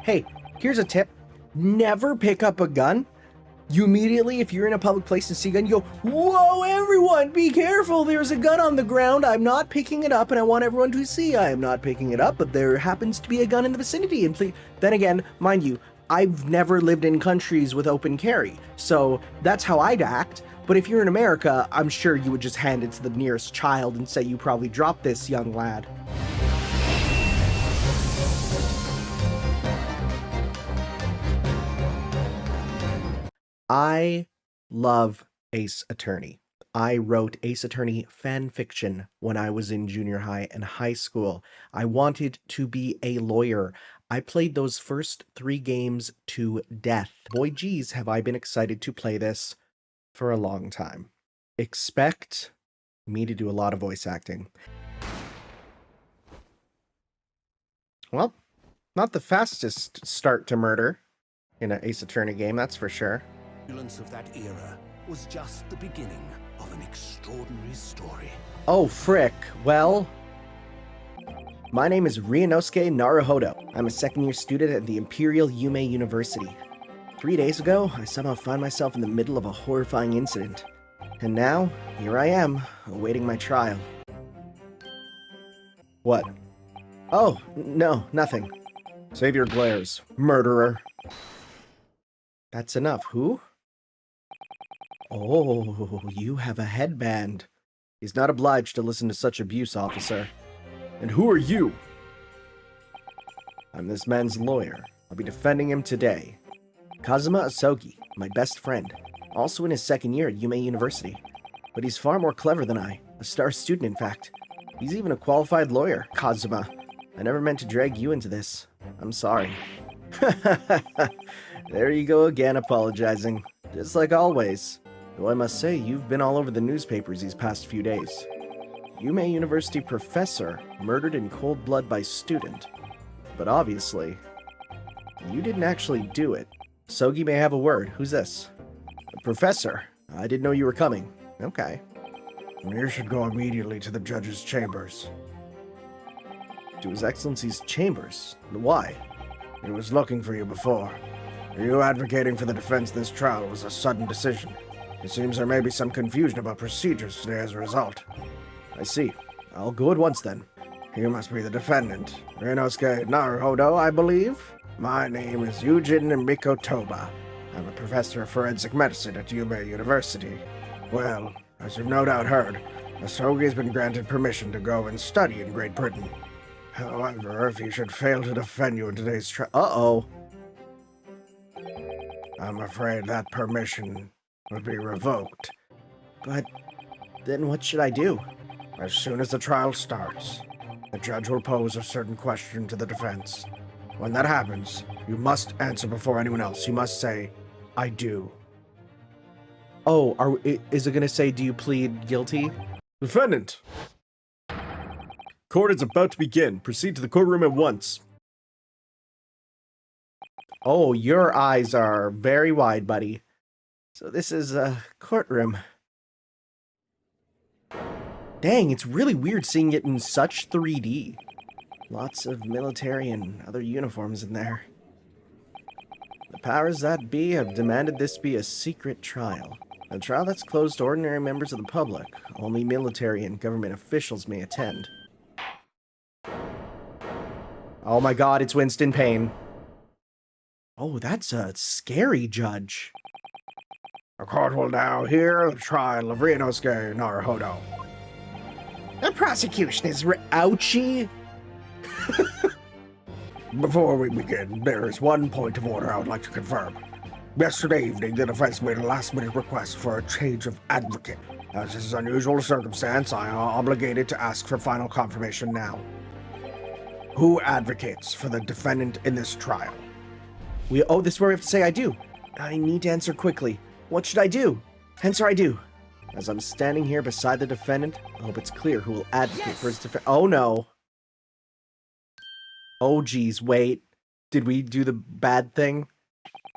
Hey, here's a tip. Never pick up a gun. You immediately, if you're in a public place and see a gun, you go, whoa, everyone, be careful. There's a gun on the ground. I'm not picking it up, and I want everyone to see I am not picking it up, but there happens to be a gun in the vicinity. And please, then again, mind you, I've never lived in countries with open carry, so that's how I'd act. But if you're in America, I'm sure you would just hand it to the nearest child and say you probably dropped this, young lad. I love Ace Attorney. I wrote Ace Attorney fan fiction when I was in junior high and high school. I wanted to be a lawyer. I played those first 3 games to death. Boy geez, have I been excited to play this for a long time. Expect me to do a lot of voice acting. Well, not the fastest start to murder in an Ace Attorney game, that's for sure. The violence of that era was just the beginning of an extraordinary story. Oh, frick. Well, my name is Ryunosuke Naruhodo. I'm a second-year student at the Imperial Yume University. 3 days ago, I somehow found myself in the middle of a horrifying incident. And now, here I am, awaiting my trial. What? Oh, no, nothing. Save your glares, murderer. That's enough. Who? Oh, you have a headband. He's not obliged to listen to such abuse, officer. And who are you? I'm this man's lawyer. I'll be defending him today. Kazuma Asogi, my best friend, also in his second year at Yume University. But he's far more clever than I, a star student in fact. He's even a qualified lawyer, Kazuma. I never meant to drag you into this. I'm sorry. There you go again, apologizing. Just like always. Though I must say, you've been all over the newspapers these past few days. Yume University professor murdered in cold blood by student. But obviously, you didn't actually do it. Sogi may have a word. Who's this? Professor. I didn't know you were coming. Okay. You should go immediately to the judge's chambers. To His Excellency's chambers? Why? He was looking for you before. You advocating for the defense in this trial was a sudden decision. It seems there may be some confusion about procedures today as a result. I see. I'll go at once then. You must be the defendant. Ryunosuke Naruhodo, I believe? My name is Yujin Mikotoba. I'm a professor of forensic medicine at Yume University. Well, as you've no doubt heard, Asogi has been granted permission to go and study in Great Britain. However, if he should fail to defend you in today's trial... Uh-oh. I'm afraid that permission would be revoked. But then what should I do? As soon as the trial starts, the judge will pose a certain question to the defense. When that happens, you must answer before anyone else. You must say, I do. Oh, is it going to say, do you plead guilty? Defendant! Court is about to begin. Proceed to the courtroom at once. Oh, your eyes are very wide, buddy. So this is a courtroom. Dang, it's really weird seeing it in such 3D. Lots of military and other uniforms in there. The powers that be have demanded this be a secret trial. A trial that's closed to ordinary members of the public. Only military and government officials may attend. Oh my god, it's Winston Payne. Oh, that's a scary judge. The court will now hear the trial of Ryunosuke Naruhodo. The prosecution is ouchie. Before we begin, there is one point of order I would like to confirm. Yesterday evening, the defense made a last-minute request for a change of advocate. As this is an unusual circumstance, I am obligated to ask for final confirmation now. Who advocates for the defendant in this trial? Oh, this is where we have to say I do. I need to answer quickly. What should I do? Answer I do. As I'm standing here beside the defendant, I hope it's clear who will advocate for his defense. Oh no. Oh geez, wait. Did we do the bad thing?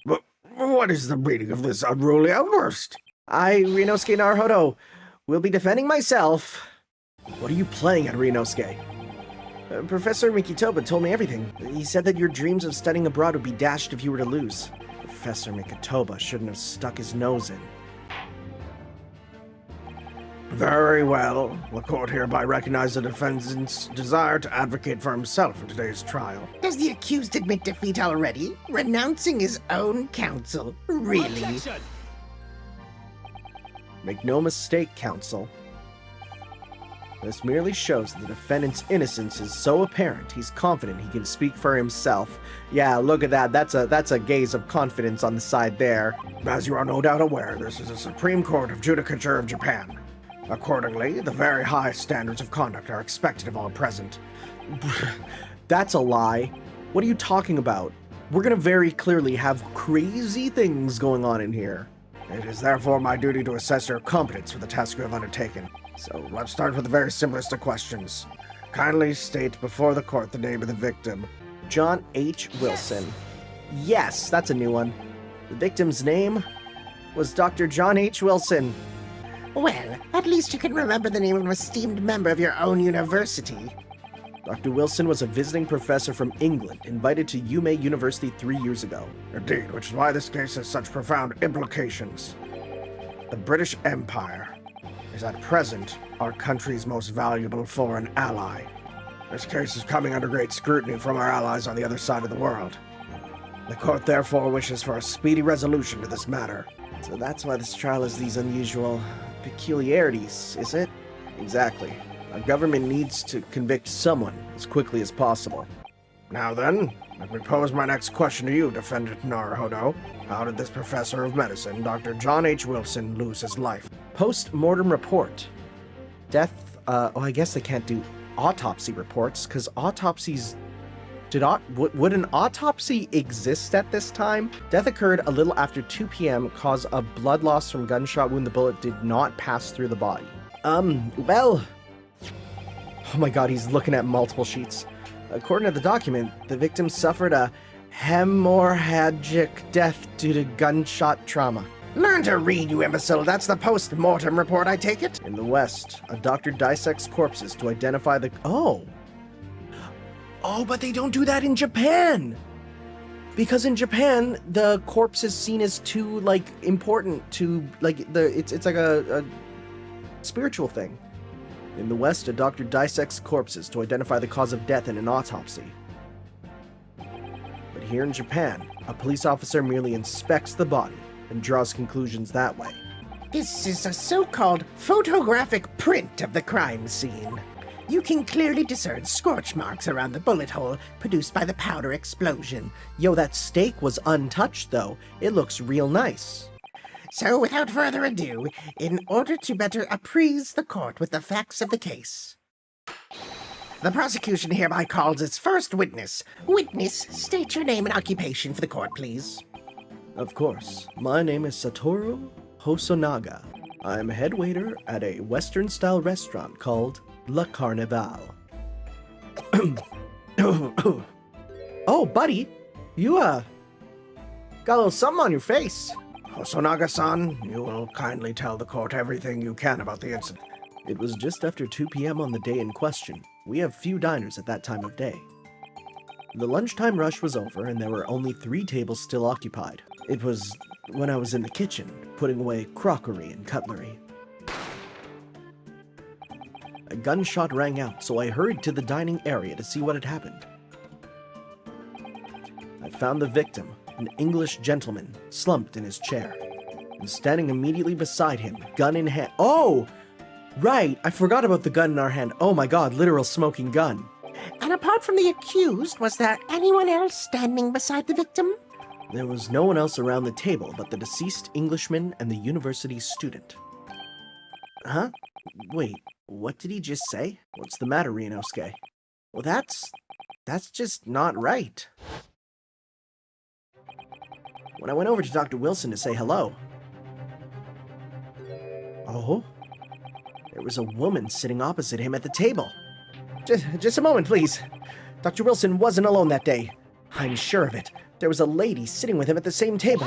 What is the meaning of this unruly outburst? I, Ryunosuke Naruhodo, will be defending myself. What are you playing at, Ryunosuke? Professor Mikitoba told me everything. He said that your dreams of studying abroad would be dashed if you were to lose. Professor Mikitoba shouldn't have stuck his nose in. Very well. The court hereby recognizes the defendant's desire to advocate for himself in today's trial. Does the accused admit defeat already? Renouncing his own counsel? Really? Objection! Make no mistake, counsel. This merely shows that the defendant's innocence is so apparent he's confident he can speak for himself. Yeah, look at that. That's a gaze of confidence on the side there. As you are no doubt aware, this is the Supreme Court of Judicature of Japan. Accordingly, the very high standards of conduct are expected of all present. That's a lie. What are you talking about? We're gonna very clearly have crazy things going on in here. It is therefore my duty to assess your competence for the task you have undertaken. So let's start with the very simplest of questions. Kindly state before the court the name of the victim. John H. Wilson. Yes, that's a new one. The victim's name was Dr. John H. Wilson. Well, at least you can remember the name of an esteemed member of your own university. Dr. Wilson was a visiting professor from England, invited to Yume University 3 years ago. Indeed, which is why this case has such profound implications. The British Empire is at present our country's most valuable foreign ally. This case is coming under great scrutiny from our allies on the other side of the world. The court therefore wishes for a speedy resolution to this matter. So that's why this trial has these unusual peculiarities, is it? Exactly. Our government needs to convict someone as quickly as possible. Now then, let me pose my next question to you, Defendant Naruhodo. How did this professor of medicine, Dr. John H. Wilson, lose his life? Post-mortem report. Death, I guess they can't do autopsy reports, because autopsies... Would an autopsy exist at this time? Death occurred a little after 2 p.m. cause of blood loss from gunshot wound. The bullet did not pass through the body. Well... Oh my god, he's looking at multiple sheets. According to the document, the victim suffered a hemorrhagic death due to gunshot trauma. Learn to read, you imbecile. That's the post-mortem report, I take it? In the West, a doctor dissects corpses to identify the... Oh, but they don't do that in Japan! Because in Japan, the corpse is seen as too, important to, it's like a spiritual thing. In the West, a doctor dissects corpses to identify the cause of death in an autopsy. But here in Japan, a police officer merely inspects the body and draws conclusions that way. This is a so-called photographic print of the crime scene. You can clearly discern scorch marks around the bullet hole produced by the powder explosion. Yo, that steak was untouched, though. It looks real nice. So, without further ado, in order to better apprise the court with the facts of the case, the prosecution hereby calls its first witness. Witness, state your name and occupation for the court, please. Of course. My name is Satoru Hosonaga. I'm head waiter at a Western-style restaurant called La Carnival. Oh, buddy, you, got a little something on your face. Hosonaga-san, you will kindly tell the court everything you can about the incident. It was just after 2 p.m. on the day in question. We have few diners at that time of day. The lunchtime rush was over, and there were only 3 tables still occupied. It was when I was in the kitchen, putting away crockery and cutlery. A gunshot rang out, so I hurried to the dining area to see what had happened. I found the victim, an English gentleman, slumped in his chair, and standing immediately beside him, gun in hand. Oh! Right, I forgot about the gun in our hand. Oh my god, literal smoking gun. And apart from the accused, was there anyone else standing beside the victim? There was no one else around the table but the deceased Englishman and the university student. Huh? Wait, what did he just say? What's the matter, Ryunosuke? Well, that's just not right. When I went over to Dr. Wilson to say hello... Oh? There was a woman sitting opposite him at the table. Just a moment, please. Dr. Wilson wasn't alone that day. I'm sure of it. There was a lady sitting with him at the same table.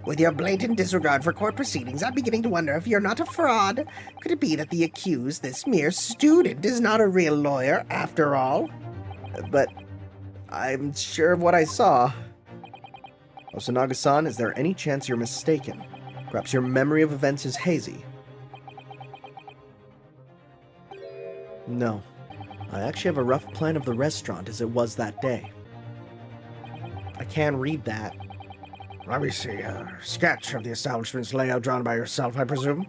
With your blatant disregard for court proceedings, I'm beginning to wonder if you're not a fraud. Could it be that the accused, this mere student, is not a real lawyer after all? But I'm sure of what I saw. Osanaga-san, is there any chance you're mistaken? Perhaps your memory of events is hazy. No. I actually have a rough plan of the restaurant as it was that day. I can read that. Let me see. A sketch of the establishment's layout drawn by yourself, I presume?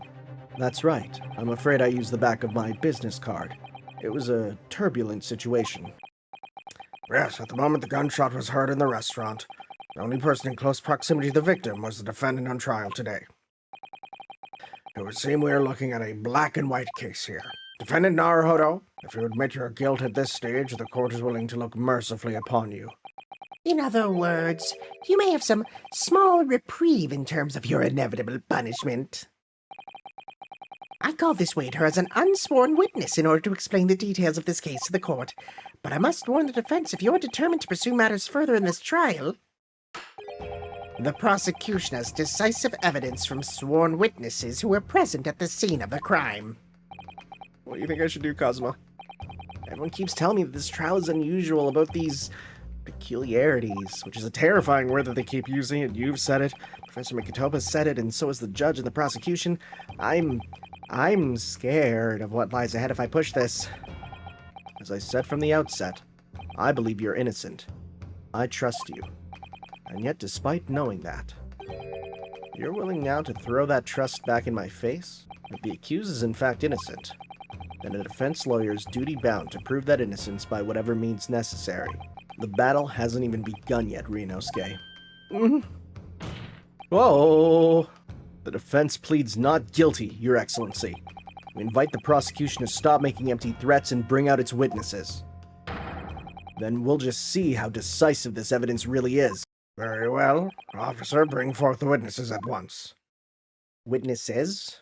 That's right. I'm afraid I used the back of my business card. It was a turbulent situation. Yes, at the moment the gunshot was heard in the restaurant. The only person in close proximity to the victim was the defendant on trial today. It would seem we are looking at a black and white case here. Defendant Naruhodo, if you admit your guilt at this stage, the court is willing to look mercifully upon you. In other words, you may have some small reprieve in terms of your inevitable punishment. I call this waiter as an unsworn witness in order to explain the details of this case to the court, but I must warn the defense if you're determined to pursue matters further in this trial. The prosecution has decisive evidence from sworn witnesses who were present at the scene of the crime. What do you think I should do, Kazuma? Everyone keeps telling me that this trial is unusual about these peculiarities, which is a terrifying word that they keep using, and you've said it, Professor Mikotoba said it, and so has the judge and the prosecution. I'm scared of what lies ahead if I push this. As I said from the outset, I believe you're innocent. I trust you. And yet, despite knowing that, you're willing now to throw that trust back in my face? If the accused is in fact innocent, then a defense lawyer is duty-bound to prove that innocence by whatever means necessary. The battle hasn't even begun yet, Ryunosuke. Whoa! The defense pleads not guilty, Your Excellency. We invite the prosecution to stop making empty threats and bring out its witnesses. Then we'll just see how decisive this evidence really is. Very well. Officer, bring forth the witnesses at once. Witnesses?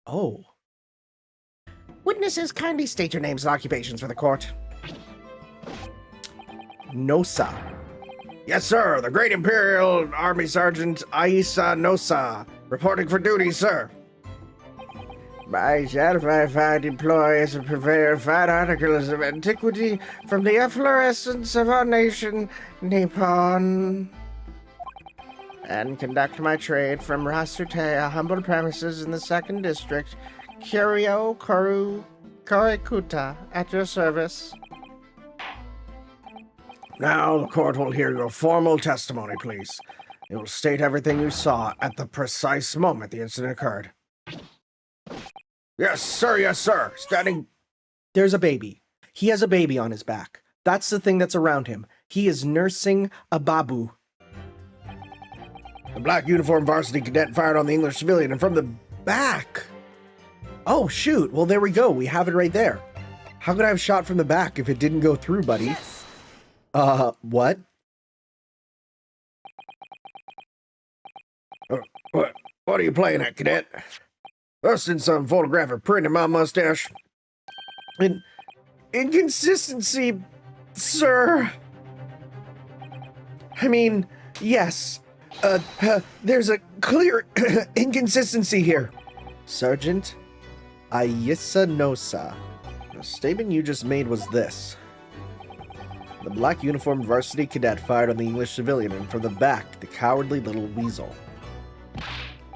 Oh. Witnesses, kindly state your names and occupations for the court. Nosa. Yes, sir. The Great Imperial Army Sergeant Aisa Nosa, reporting for duty, sir. Myself, I find employees and purveyor of fine articles of antiquity from the efflorescence of our nation, Nippon, and conduct my trade from Rasute, humble premises in the 2nd District, Kyoryo Korikuta, at your service. Now the court will hear your formal testimony, please. It will state everything you saw at the precise moment the incident occurred. Yes, sir, yes, sir. Standing. There's a baby. He has a baby on his back. That's the thing that's around him. He is nursing a babu. The black uniformed varsity cadet fired on the English civilian and from the back. Oh, shoot. Well, there we go. We have it right there. How could I have shot from the back if it didn't go through, buddy? Yes. What? What are you playing at, cadet? Busting some photographic print in my mustache. Inconsistency, sir. I mean, yes. There's a clear inconsistency here. Sergeant Ayisa Nosa. The statement you just made was this. The black uniformed varsity cadet fired on the English civilian, and from the back, the cowardly little weasel.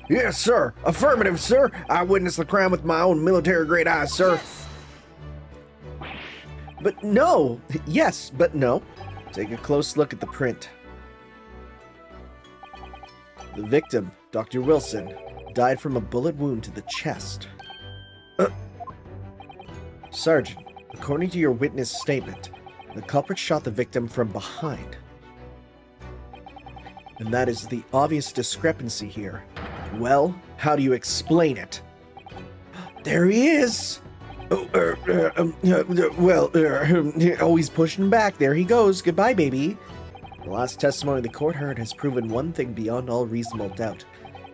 Yes, sir. Affirmative, sir. I witnessed the crime with my own military-grade eyes, sir. Yes. But no! Yes, but no. Take a close look at the print. The victim, Dr. Wilson, died from a bullet wound to the chest. Sergeant, according to your witness statement, the culprit shot the victim from behind. And that is the obvious discrepancy here. Well, how do you explain it? There he is! Oh, he's pushing back. There he goes. Goodbye, baby. The last testimony the court heard has proven one thing beyond all reasonable doubt.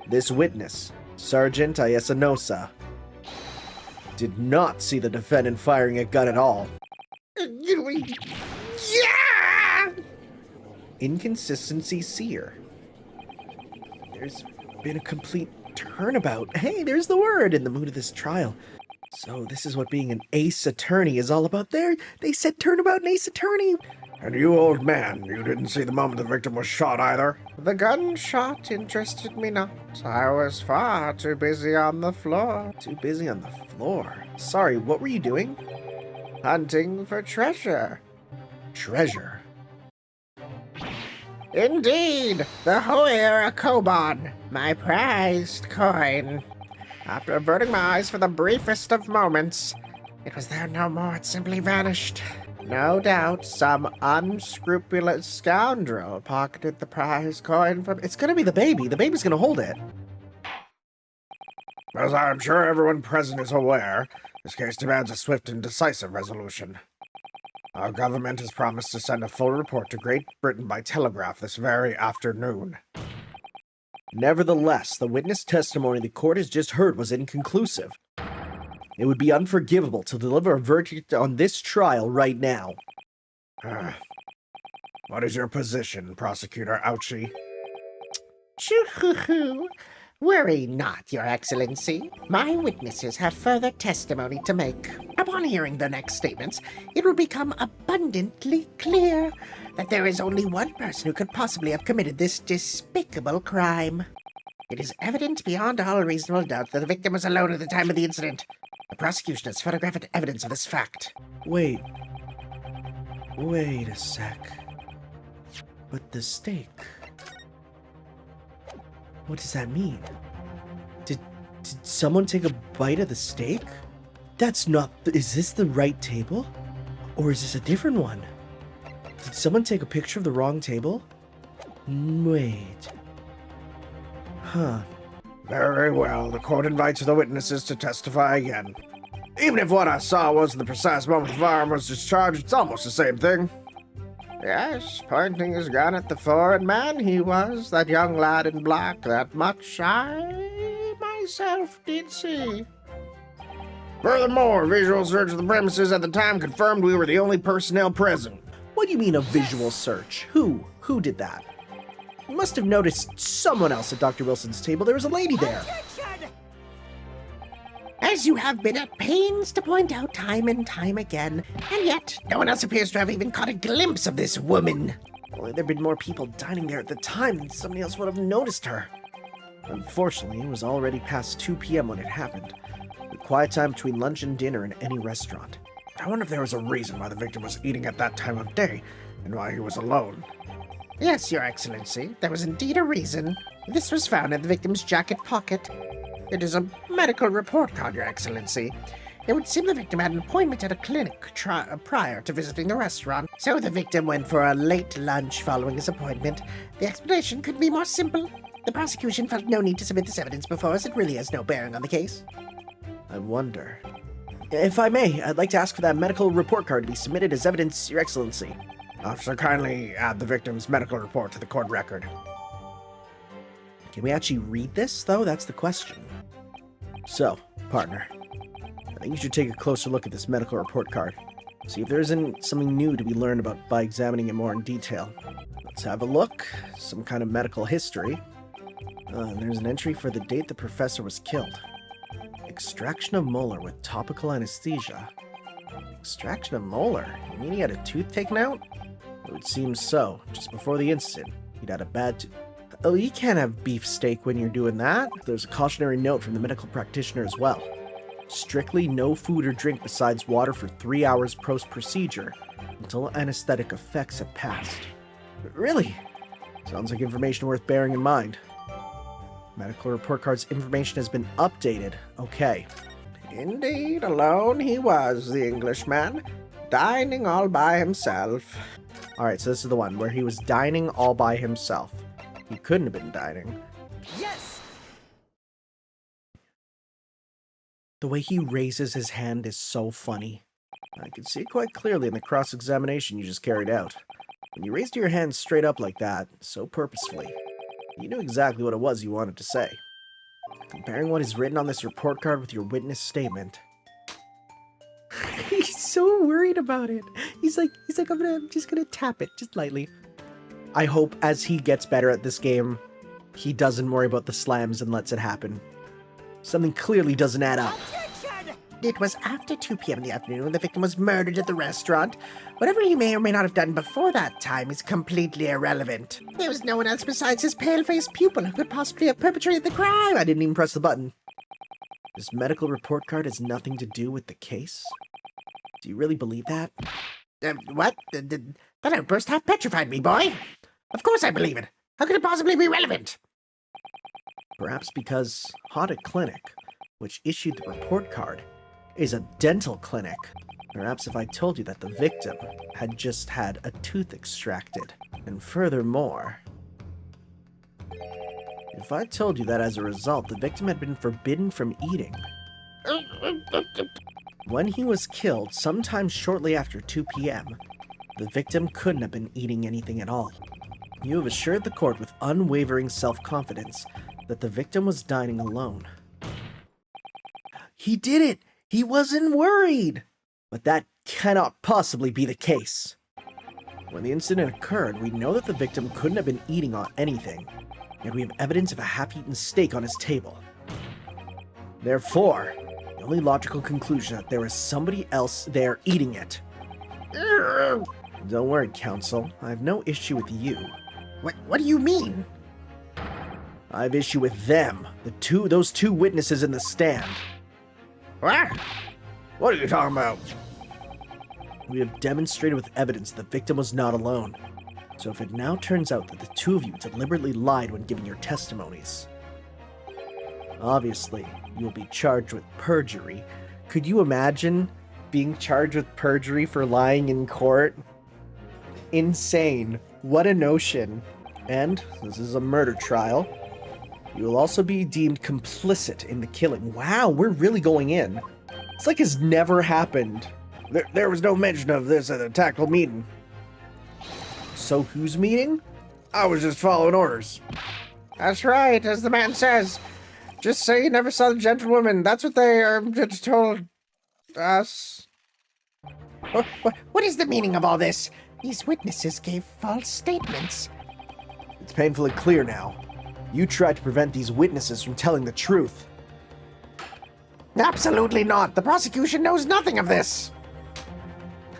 This witness, Sergeant Ayesa Nosa, did not see the defendant firing a gun at all. Yeah! Inconsistency seer. There's been a complete turnabout. Hey, there's the word in the mood of this trial. So this is what being an ace attorney is all about there. They said turnabout and ace attorney. And you, old man, you didn't see the moment the victim was shot either? The gunshot interested me not. I was far too busy on the floor. Too busy on the floor. Sorry, what were you doing? Hunting for treasure. Treasure. Indeed, the Hoyer Koban, my prized coin. After averting my eyes for the briefest of moments, it was there no more, it simply vanished. No doubt some unscrupulous scoundrel pocketed the prize coin from... It's gonna be the baby. The baby's gonna hold it. As I'm sure everyone present is aware, this case demands a swift and decisive resolution. Our government has promised to send a full report to Great Britain by telegraph this very afternoon. Nevertheless, the witness testimony the court has just heard was inconclusive. It would be unforgivable to deliver a verdict on this trial right now. What is your position, Prosecutor Ouchie? Choo-hoo-hoo. Worry not, Your Excellency. My witnesses have further testimony to make. Upon hearing the next statements, it will become abundantly clear that there is only one person who could possibly have committed this despicable crime. It is evident beyond all reasonable doubt that the victim was alone at the time of the incident. The prosecution has photographic evidence of this fact. Wait a sec. But the steak... What does that mean? Did someone take a bite of the steak? That's not... Is this the right table? Or is this a different one? Did someone take a picture of the wrong table? Wait. Huh. Very well, the court invites the witnesses to testify again. Even if what I saw wasn't the precise moment the firearm was discharged, it's almost the same thing. Yes, pointing his gun at the foreign man he was, that young lad in black, that much I myself did see. Furthermore, visual search of the premises at the time confirmed we were the only personnel present. What do you mean a visual search? Who did that? You must have noticed someone else at Dr. Wilson's table. There was a lady there. As you have been at pains to point out time and time again, and yet no one else appears to have even caught a glimpse of this woman. Well, there'd been more people dining there at the time, and somebody else would have noticed her. Unfortunately, it was already past 2 p.m. when it happened. The quiet time between lunch and dinner in any restaurant. I wonder if there was a reason why the victim was eating at that time of day, and why he was alone. Yes, Your Excellency, there was indeed a reason. This was found in the victim's jacket pocket. It is a medical report card, Your Excellency. It would seem the victim had an appointment at a clinic prior to visiting the restaurant, so the victim went for a late lunch following his appointment. The explanation could be more simple. The prosecution felt no need to submit this evidence before us. It really has no bearing on the case. I wonder. If I may, I'd like to ask for that medical report card to be submitted as evidence, Your Excellency. Officer, kindly add the victim's medical report to the court record. Can we actually read this, though? That's the question. So, partner, I think you should take a closer look at this medical report card. See if there isn't something new to be learned about by examining it more in detail. Let's have a look. Some kind of medical history. And there's an entry for the date the professor was killed. Extraction of molar with topical anesthesia. Extraction of molar? You mean he had a tooth taken out? It would seem so. Just before the incident, he'd had a bad tooth. Oh, you can't have beef steak when you're doing that. There's a cautionary note from the medical practitioner as well. Strictly no food or drink besides water for 3 hours post-procedure until anesthetic effects have passed. Really? Sounds like information worth bearing in mind. Medical report card's information has been updated. Okay. Indeed, alone he was, the Englishman, dining all by himself. Alright, so this is the one where he was dining all by himself. He couldn't have been dining. Yes! The way he raises his hand is so funny. I can see it quite clearly in the cross-examination you just carried out. When you raised your hand straight up like that, so purposefully, you knew exactly what it was you wanted to say. Comparing what is written on this report card with your witness statement. He's so worried about it. He's like, I'm just gonna tap it, just lightly. I hope as he gets better at this game, he doesn't worry about the slams and lets it happen. Something clearly doesn't add up. It was after 2 p.m. in the afternoon when the victim was murdered at the restaurant. Whatever he may or may not have done before that time is completely irrelevant. There was no one else besides his pale-faced pupil who could possibly have perpetrated the crime. I didn't even press the button. This medical report card has nothing to do with the case? Do you really believe that? What? That outburst half petrified me, boy. Of course I believe it. How could it possibly be relevant? Perhaps because Haunted Clinic, which issued the report card, is a dental clinic. Perhaps if I told you that the victim had just had a tooth extracted. And furthermore, if I told you that as a result, the victim had been forbidden from eating. When he was killed, sometime shortly after 2 p.m., the victim couldn't have been eating anything at all. You have assured the court with unwavering self-confidence that the victim was dining alone. He did it! He wasn't worried! But that cannot possibly be the case. When the incident occurred, we know that the victim couldn't have been eating on anything, yet we have evidence of a half-eaten steak on his table. Therefore, the only logical conclusion is that there was somebody else there eating it. Don't worry, counsel. I have no issue with you. What do you mean? I have issue with them, those two witnesses in the stand. What are you talking about? We have demonstrated with evidence the victim was not alone. So if it now turns out that the two of you deliberately lied when giving your testimonies, obviously, you will be charged with perjury. Could you imagine being charged with perjury for lying in court? Insane. What a notion. And this is a murder trial. You will also be deemed complicit in the killing. Wow, we're really going in. It's like it's never happened. There was no mention of this at the tactical meeting. So whose meeting? I was just following orders. That's right, as the man says. Just say you never saw the gentlewoman. That's what they just told us. What is the meaning of all this? These witnesses gave false statements. It's painfully clear now. You tried to prevent these witnesses from telling the truth. Absolutely not. The prosecution knows nothing of this.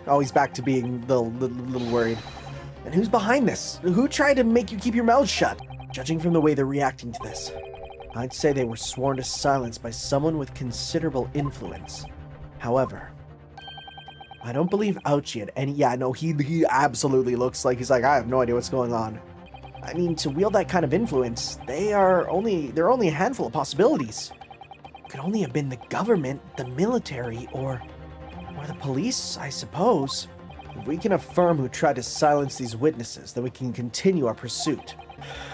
Oh, he's back to being a little worried. And who's behind this? Who tried to make you keep your mouth shut? Judging from the way they're reacting to this, I'd say they were sworn to silence by someone with considerable influence. However, I don't believe Ouchie had any... Yeah, no, he absolutely looks like he's like, I have no idea what's going on. I mean, to wield that kind of influence, there are only a handful of possibilities. It could only have been the government, the military, or the police, I suppose. If we can affirm who tried to silence these witnesses, then we can continue our pursuit.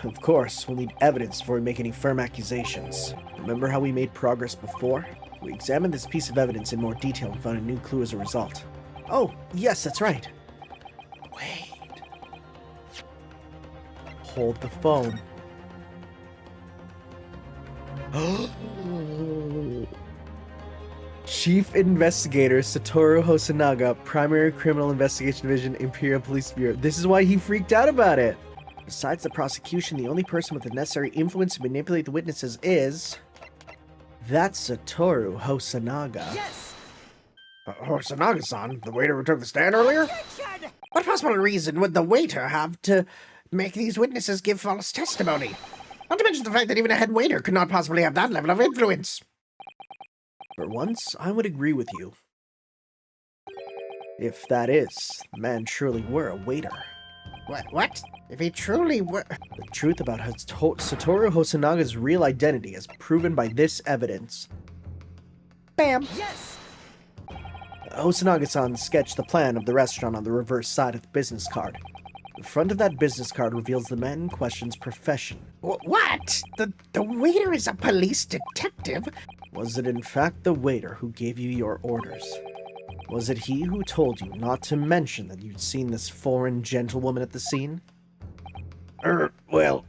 Of course, we'll need evidence before we make any firm accusations. Remember how we made progress before? We examined this piece of evidence in more detail and found a new clue as a result. Oh, yes, that's right. Wait. Hold the phone. Chief Investigator Satoru Hosonaga, Primary Criminal Investigation Division, Imperial Police Bureau. This is why he freaked out about it. Besides the prosecution, the only person with the necessary influence to manipulate the witnesses is... That's Satoru Hosonaga. Yes! Hosonaga-san, the waiter who took the stand earlier? What possible reason would the waiter have to make these witnesses give false testimony? Not to mention the fact that even a head waiter could not possibly have that level of influence. For once, I would agree with you. If that is, the man surely were a waiter. What? If he truly were... The truth about Satoru Hosonaga's real identity is proven by this evidence. Bam! Yes! Hosonaga-san sketched the plan of the restaurant on the reverse side of the business card. The front of that business card reveals the man in question's profession. What? The waiter is a police detective? Was it in fact the waiter who gave you your orders? Was it he who told you not to mention that you'd seen this foreign gentlewoman at the scene? Well...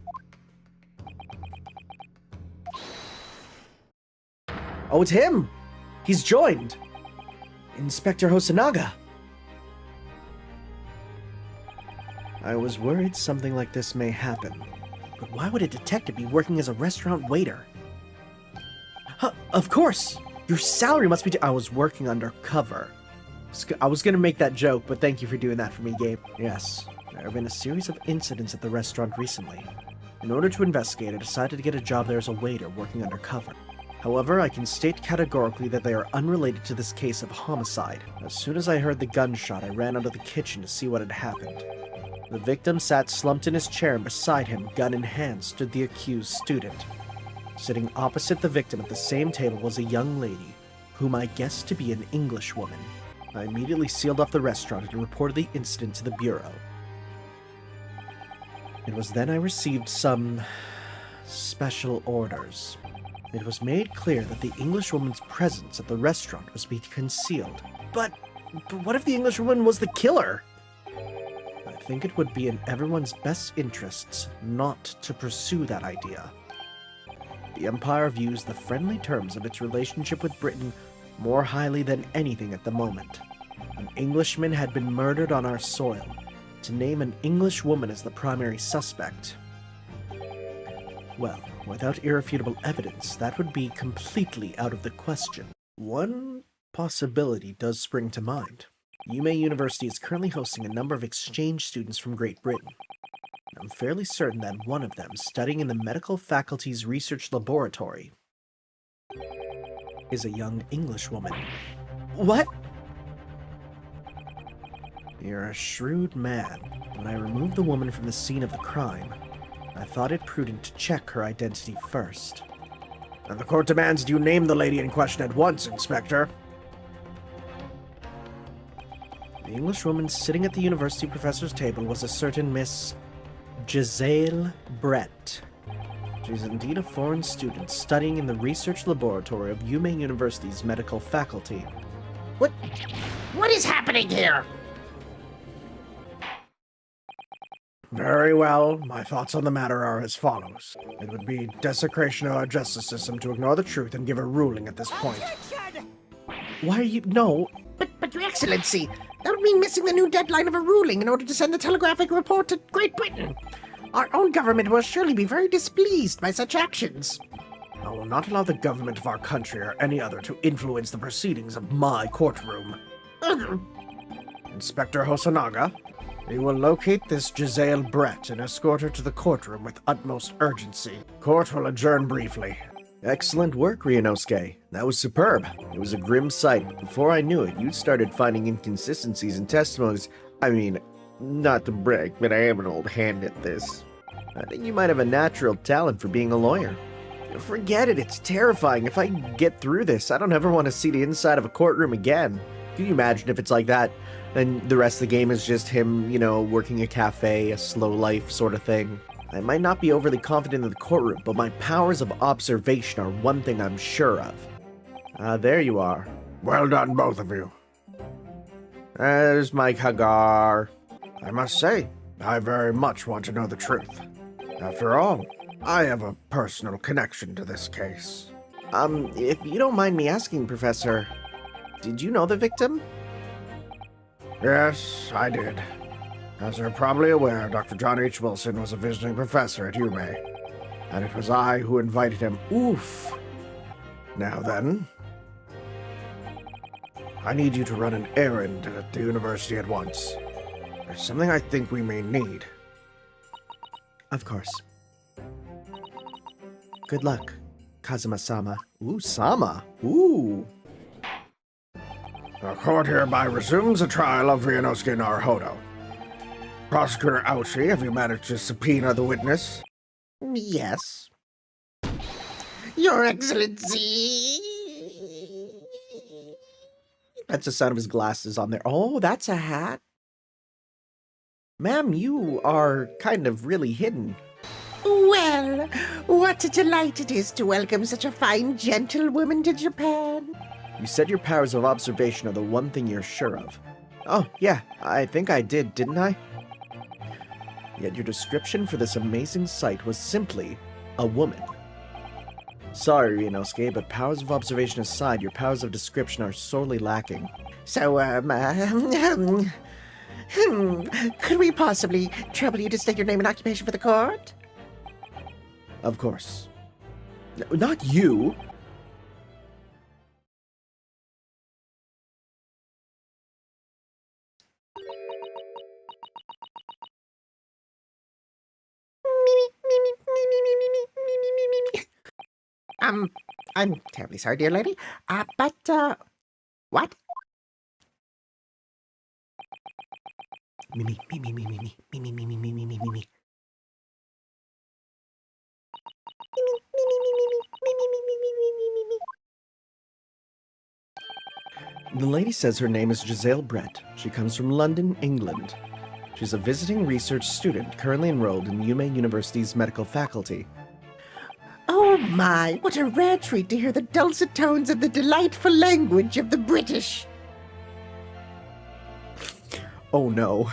Oh, it's him! He's joined! Inspector Hosonaga! I was worried something like this may happen. But why would a detective be working as a restaurant waiter? Huh, of course! Your salary must be I was working undercover. I was gonna make that joke, but thank you for doing that for me, Gabe. Yes, there have been a series of incidents at the restaurant recently. In order to investigate, I decided to get a job there as a waiter working undercover. However, I can state categorically that they are unrelated to this case of homicide. As soon as I heard the gunshot, I ran out of the kitchen to see what had happened. The victim sat slumped in his chair, and beside him, gun in hand, stood the accused student. Sitting opposite the victim at the same table was a young lady, whom I guessed to be an English woman. I immediately sealed off the restaurant and reported the incident to the bureau. It was then I received some special orders. It was made clear that the Englishwoman's presence at the restaurant was to be concealed. But what if the Englishwoman was the killer? I think it would be in everyone's best interests not to pursue that idea. The Empire views the friendly terms of its relationship with Britain more highly than anything at the moment. An Englishman had been murdered on our soil. To name an English woman as the primary suspect, well, without irrefutable evidence, that would be completely out of the question. One possibility does spring to mind. UMA University is currently hosting a number of exchange students from Great Britain. I'm fairly certain that one of them, studying in the medical faculty's research laboratory, is a young English woman. What? You're a shrewd man. When I removed the woman from the scene of the crime, I thought it prudent to check her identity first. And the court demands you name the lady in question at once, Inspector. The Englishwoman sitting at the university professor's table was a certain Miss Jezaille Brett. She's indeed a foreign student studying in the research laboratory of UMA University's medical faculty. What is happening here? Very well. My thoughts on the matter are as follows. It would be desecration of our justice system to ignore the truth and give a ruling at this point. Why are you... No. But Your Excellency, that would mean missing the new deadline of a ruling in order to send the telegraphic report to Great Britain. Our own government will surely be very displeased by such actions. I will not allow the government of our country or any other to influence the proceedings of my courtroom. Inspector Hosanaga, you will locate this Jezaille Brett and escort her to the courtroom with utmost urgency. Court will adjourn briefly. Excellent work, Ryunosuke. That was superb. It was a grim sight, but before I knew it, you'd started finding inconsistencies in testimonies. I mean, not to brag, but I am an old hand at this. I think you might have a natural talent for being a lawyer. Forget it, it's terrifying. If I get through this, I don't ever want to see the inside of a courtroom again. Can you imagine if it's like that? Then the rest of the game is just him, working a cafe, a slow life sort of thing. I might not be overly confident in the courtroom, but my powers of observation are one thing I'm sure of. There you are. Well done, both of you. There's Mike Hagar. I must say, I very much want to know the truth. After all, I have a personal connection to this case. If you don't mind me asking, Professor, did you know the victim? Yes, I did. As you're probably aware, Dr. John H. Wilson was a visiting professor at UMA, and it was I who invited him. Oof. Now then, I need you to run an errand at the university at once. There's something I think we may need. Of course. Good luck, Kazuma-sama. Ooh, Sama. Ooh. The court hereby resumes the trial of Ryunosuke Naruhodo. Prosecutor Aoshi, have you managed to subpoena the witness? Yes. Your Excellency. That's the sound of his glasses on there. Oh, that's a hat. Ma'am, you are kind of really hidden. Well, what a delight it is to welcome such a fine gentlewoman to Japan. You said your powers of observation are the one thing you're sure of. Oh, yeah, I think I did, didn't I? Yet your description for this amazing sight was simply a woman. Sorry, Ryunosuke, but powers of observation aside, your powers of description are sorely lacking. So, Could we possibly trouble you to state your name and occupation for the court? Of course. Not you. I'm terribly sorry, dear lady. What? Me. The lady says her name is Jezaille Brett. She comes from London, England. She's a visiting research student currently enrolled in UMA University's medical faculty. Oh my, what a rare treat to hear the dulcet tones of the delightful language of the British. Oh no.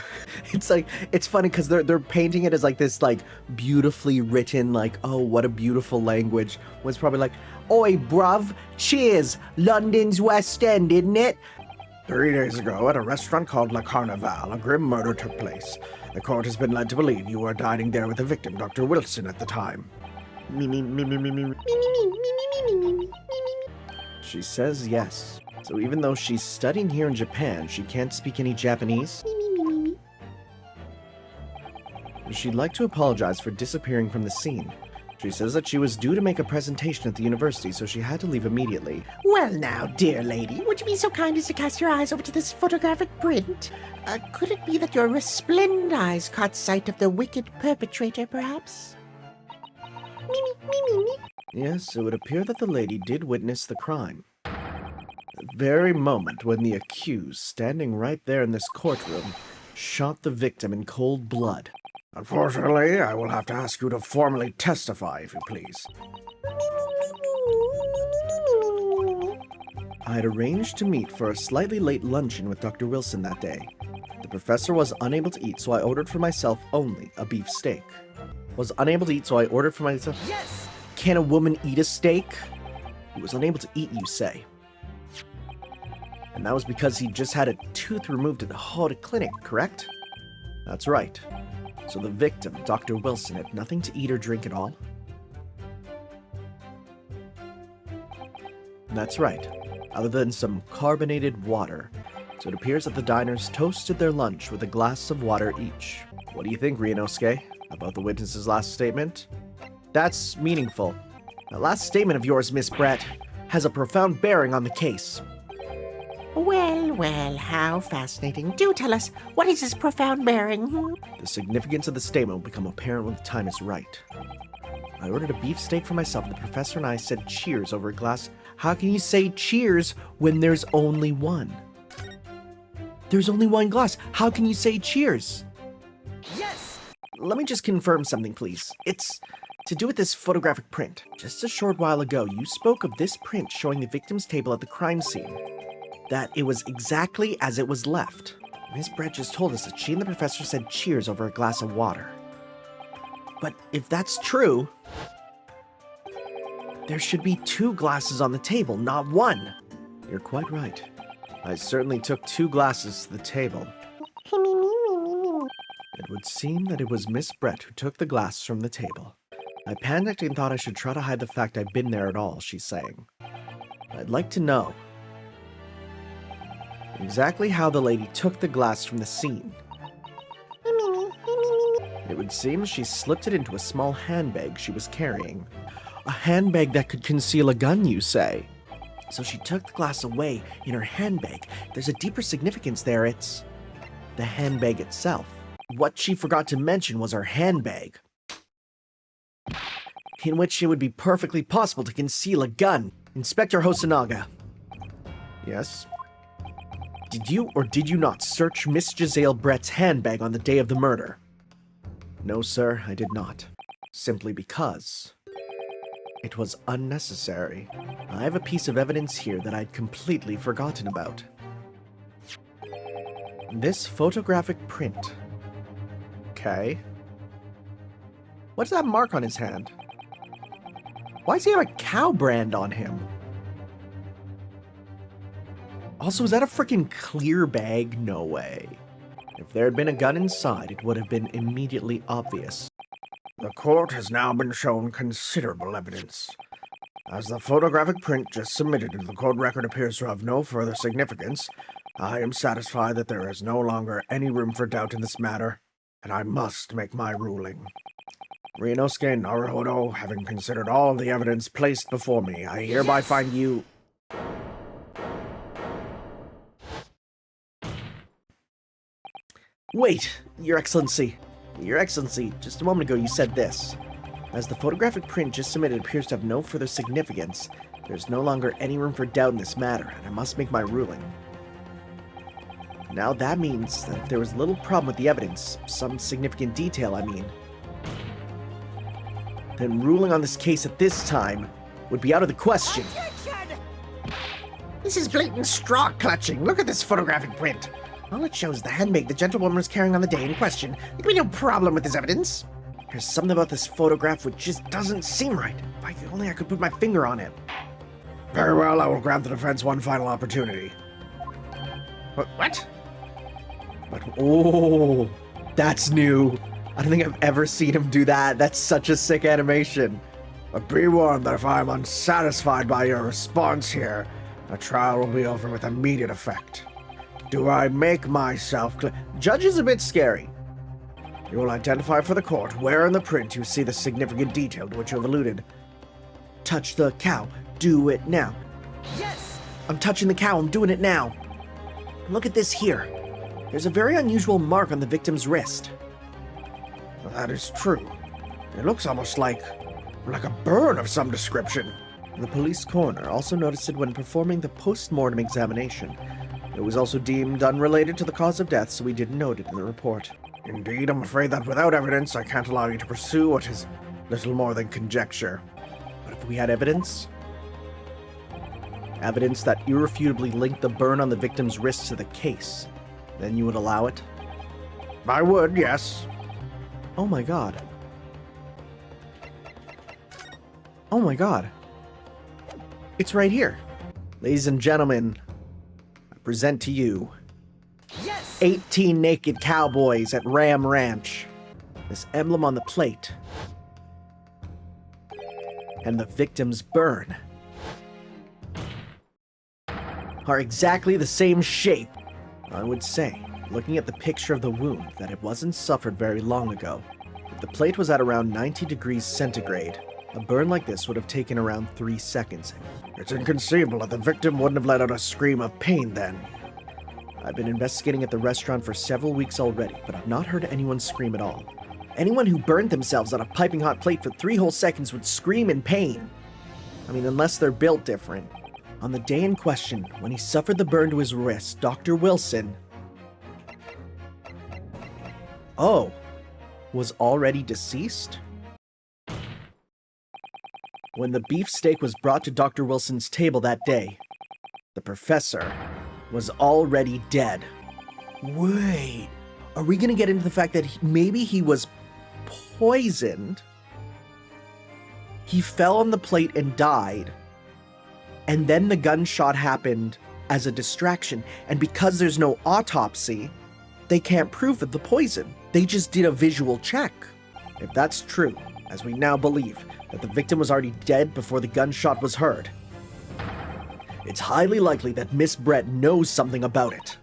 It's funny because they're painting it as like this like beautifully written, like, oh, what a beautiful language. Was probably like, oi bruv, cheers, London's West End, isn't it? 3 days ago, at a restaurant called La Carnival, a grim murder took place. The court has been led to believe you were dining there with the victim, Dr. Wilson, at the time. She says yes. So even though she's studying here in Japan, she can't speak any Japanese? She'd like to apologize for disappearing from the scene. She says that she was due to make a presentation at the university, so she had to leave immediately. Well now, dear lady, would you be so kind as to cast your eyes over to this photographic print? Could it be that your resplendent eyes caught sight of the wicked perpetrator, perhaps? Yes, it would appear that the lady did witness the crime. The very moment when the accused, standing right there in this courtroom, shot the victim in cold blood. Unfortunately, I will have to ask you to formally testify, if you please. I had arranged to meet for a slightly late luncheon with Dr. Wilson that day. The professor was unable to eat, so I ordered for myself only a beef steak. Yes! Can a woman eat a steak? He was unable to eat, you say. And that was because he just had a tooth removed at the Hode Clinic, correct? That's right. So the victim, Dr. Wilson, had nothing to eat or drink at all? That's right. Other than some carbonated water. So it appears that the diners toasted their lunch with a glass of water each. What do you think, Ryunosuke, about the witness's last statement? That's meaningful. The last statement of yours, Miss Brett, has a profound bearing on the case. Well, how fascinating. Do tell us, what is this profound bearing? The significance of the statement will become apparent when the time is right. I ordered a beef steak for myself, and the professor and I said cheers over a glass. How can you say cheers when there's only one? There's only one glass. How can you say cheers? Yes! Let me just confirm something, please. It's to do with this photographic print. Just a short while ago, you spoke of this print showing the victim's table at the crime scene. That it was exactly as it was left. Miss Brett just told us that she and the professor said cheers over a glass of water. But if that's true, there should be 2 glasses on the table, not 1. You're quite right. I certainly took 2 glasses to the table. It would seem that it was Miss Brett who took the glass from the table. I panicked and thought I should try to hide the fact I'd been there at all, she's saying. I'd like to know exactly how the lady took the glass from the scene. It would seem she slipped it into a small handbag she was carrying. A handbag that could conceal a gun, you say? So she took the glass away in her handbag. There's a deeper significance there. It's the handbag itself. What she forgot to mention was her handbag, in which it would be perfectly possible to conceal a gun. Inspector Hosonaga. Yes? Did you or did you not search Miss Jezaille Brett's handbag on the day of the murder? No, sir, I did not. Simply because it was unnecessary. I have a piece of evidence here that I'd completely forgotten about. This photographic print. Okay. What's that mark on his hand? Why does he have a cow brand on him? Also, is that a freaking clear bag? No way. If there had been a gun inside, it would have been immediately obvious. The court has now been shown considerable evidence. As the photographic print just submitted into the court record appears to have no further significance, I am satisfied that there is no longer any room for doubt in this matter, and I must make my ruling. Ryunosuke Naruhodo, having considered all the evidence placed before me, I hereby find you... Wait, Your Excellency. Your Excellency, just a moment ago you said this. As the photographic print just submitted appears to have no further significance, there's no longer any room for doubt in this matter, and I must make my ruling. Now that means that if there was little problem with the evidence, some significant detail I mean, then ruling on this case at this time would be out of the question. This is blatant straw clutching. Look at this photographic print. All it shows is the handbag the gentlewoman was carrying on the day in question. There can be no problem with this evidence. There's something about this photograph which just doesn't seem right. If only I could put my finger on it. Very well, I will grant the defense one final opportunity. What? But, oh, that's new. I don't think I've ever seen him do that. That's such a sick animation. But be warned that if I am unsatisfied by your response here, the trial will be over with immediate effect. Do I make myself clear? Judge is a bit scary. You will identify for the court where in the print you see the significant detail to which you have alluded. Touch the cow. Do it now. Yes! I'm touching the cow. I'm doing it now. Look at this here. There's a very unusual mark on the victim's wrist. Well, that is true. It looks almost like a burn of some description. The police coroner also noticed it when performing the post-mortem examination. It was also deemed unrelated to the cause of death, so we didn't note it in the report. Indeed, I'm afraid that without evidence, I can't allow you to pursue what is little more than conjecture. But if we had evidence? Evidence that irrefutably linked the burn on the victim's wrist to the case, then you would allow it? I would, yes. Oh my god. Oh my god. It's right here. Ladies and gentlemen, I present to you 18 naked cowboys at Ram Ranch. This emblem on the plate. And the victim's burn are exactly the same shape. I would say, looking at the picture of the wound, that it wasn't suffered very long ago. If the plate was at around 90 degrees centigrade, a burn like this would have taken around 3 seconds. It's inconceivable that the victim wouldn't have let out a scream of pain then. I've been investigating at the restaurant for several weeks already, but I've not heard anyone scream at all. Anyone who burned themselves on a piping hot plate for 3 whole seconds would scream in pain. I mean, unless they're built different. On the day in question, when he suffered the burn to his wrist, Dr. Wilson... was already deceased? When the beefsteak was brought to Dr. Wilson's table that day, the professor was already dead. Wait, are we gonna get into the fact that maybe he was poisoned? He fell on the plate and died, and then the gunshot happened as a distraction, and because there's no autopsy, they can't prove the poison. They just did a visual check. If that's true, as we now believe, that the victim was already dead before the gunshot was heard, it's highly likely that Miss Brett knows something about it.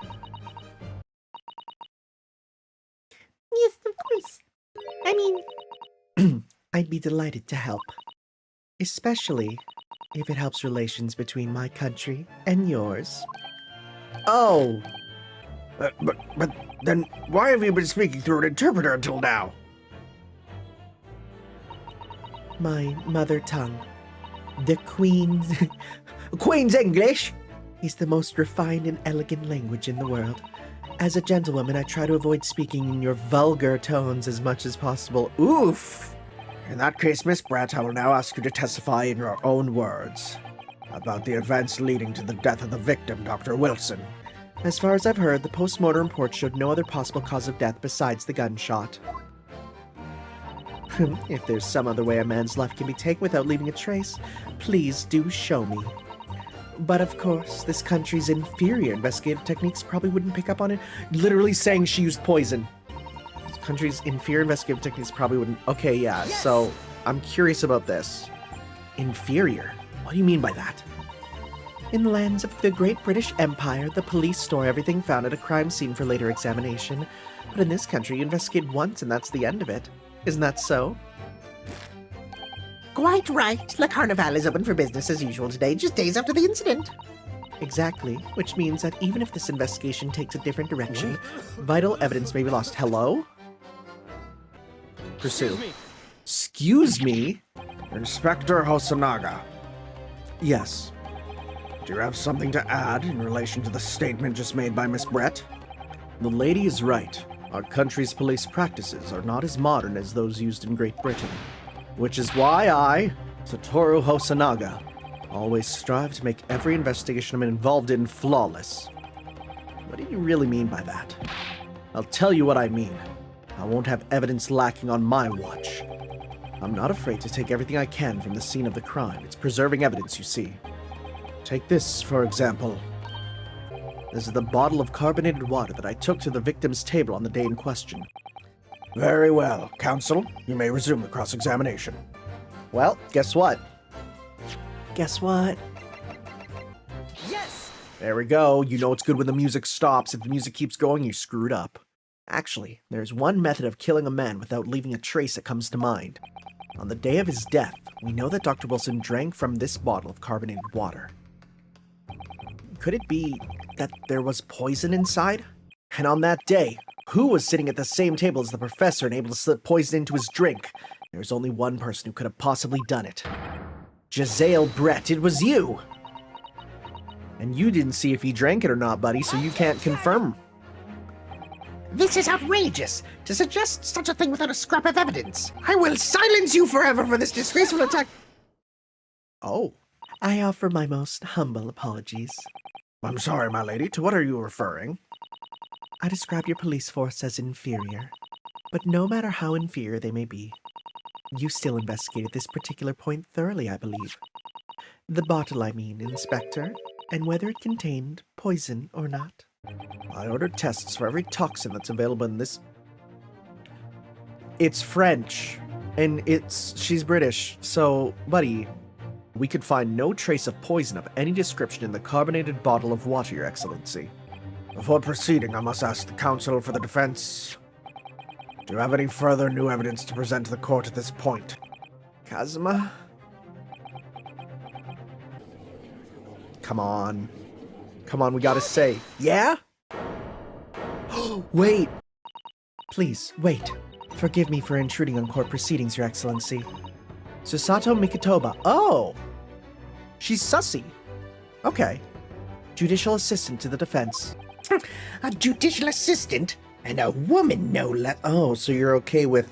Yes, of course. I mean... I'd be delighted to help. Especially if it helps relations between my country and yours. Oh! But then why have you been speaking through an interpreter until now? My mother tongue. The Queen's... Queen's English! Is the most refined and elegant language in the world. As a gentlewoman, I try to avoid speaking in your vulgar tones as much as possible. Oof! In that case, Miss Brett, I will now ask you to testify in your own words about the events leading to the death of the victim, Dr. Wilson. As far as I've heard, the post-mortem report showed no other possible cause of death besides the gunshot. If there's some other way a man's life can be taken without leaving a trace, please do show me. But of course, this country's inferior investigative techniques probably wouldn't pick up on it. Literally saying she used poison. This country's inferior investigative techniques probably wouldn't. Okay, yeah, so I'm curious about this. Inferior? What do you mean by that? In the lands of the Great British Empire, the police store everything found at a crime scene for later examination. But in this country, you investigate once and that's the end of it. Isn't that so? Quite right. La Carnival is open for business as usual today, just days after the incident. Exactly, which means that even if this investigation takes a different direction, vital evidence may be lost. Hello? Pursue. Excuse me? Inspector Hosanaga, Yes. do you have something to add in relation to the statement just made by Miss Brett? The lady is right. Our country's police practices are not as modern as those used in Great Britain. Which is why I, Satoru Hosanaga, always strive to make every investigation I'm involved in flawless. What do you really mean by that? I'll tell you what I mean. I won't have evidence lacking on my watch. I'm not afraid to take everything I can from the scene of the crime. It's preserving evidence, you see. Take this, for example. This is the bottle of carbonated water that I took to the victim's table on the day in question. Very well. Counsel, you may resume the cross-examination. Well, guess what? Guess what? Yes! There we go. You know it's good when the music stops. If the music keeps going, you screwed up. Actually, there's one method of killing a man without leaving a trace that comes to mind. On the day of his death, we know that Dr. Wilson drank from this bottle of carbonated water. Could it be that there was poison inside? And on that day, who was sitting at the same table as the professor and able to slip poison into his drink? There's only one person who could have possibly done it. Jezaille Brett, it was you! And you didn't see if he drank it or not, buddy, so you can't confirm. This is outrageous! To suggest such a thing without a scrap of evidence! I will silence you forever for this disgraceful attack! Oh. I offer my most humble apologies. I'm sorry, my lady. To what are you referring? I describe your police force as inferior. But no matter how inferior they may be, you still investigated this particular point thoroughly, I believe. The bottle, I mean, Inspector, and whether it contained poison or not. I ordered tests for every toxin that's available in this... It's French, and she's British, so, buddy, we could find no trace of poison of any description in the carbonated bottle of water, Your Excellency. Before proceeding, I must ask the counsel for the defense. Do you have any further new evidence to present to the court at this point? Kazuma? Come on. Come on, we gotta say. Yeah? Wait! Please, wait. Forgive me for intruding on court proceedings, Your Excellency. Susato Mikotoba. Oh! She's sussy. Okay. Judicial assistant to the defense. A judicial assistant? And a woman, no less. Oh, so you're okay with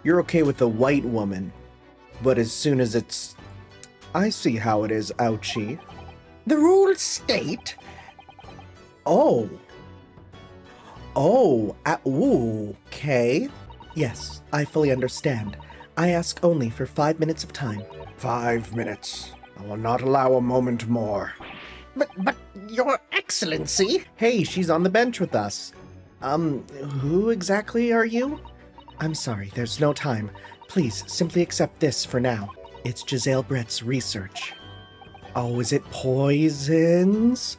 a white woman, but as soon as it's... I see how it is, ouchie. The rules state... Oh. Oh, okay. Yes, I fully understand. I ask only for 5 minutes of time. 5 minutes. I will not allow a moment more. But, Your Excellency... Hey, she's on the bench with us. Who exactly are you? I'm sorry, there's no time. Please, simply accept this for now. It's Jezaille Brett's research. Oh, is it poisons?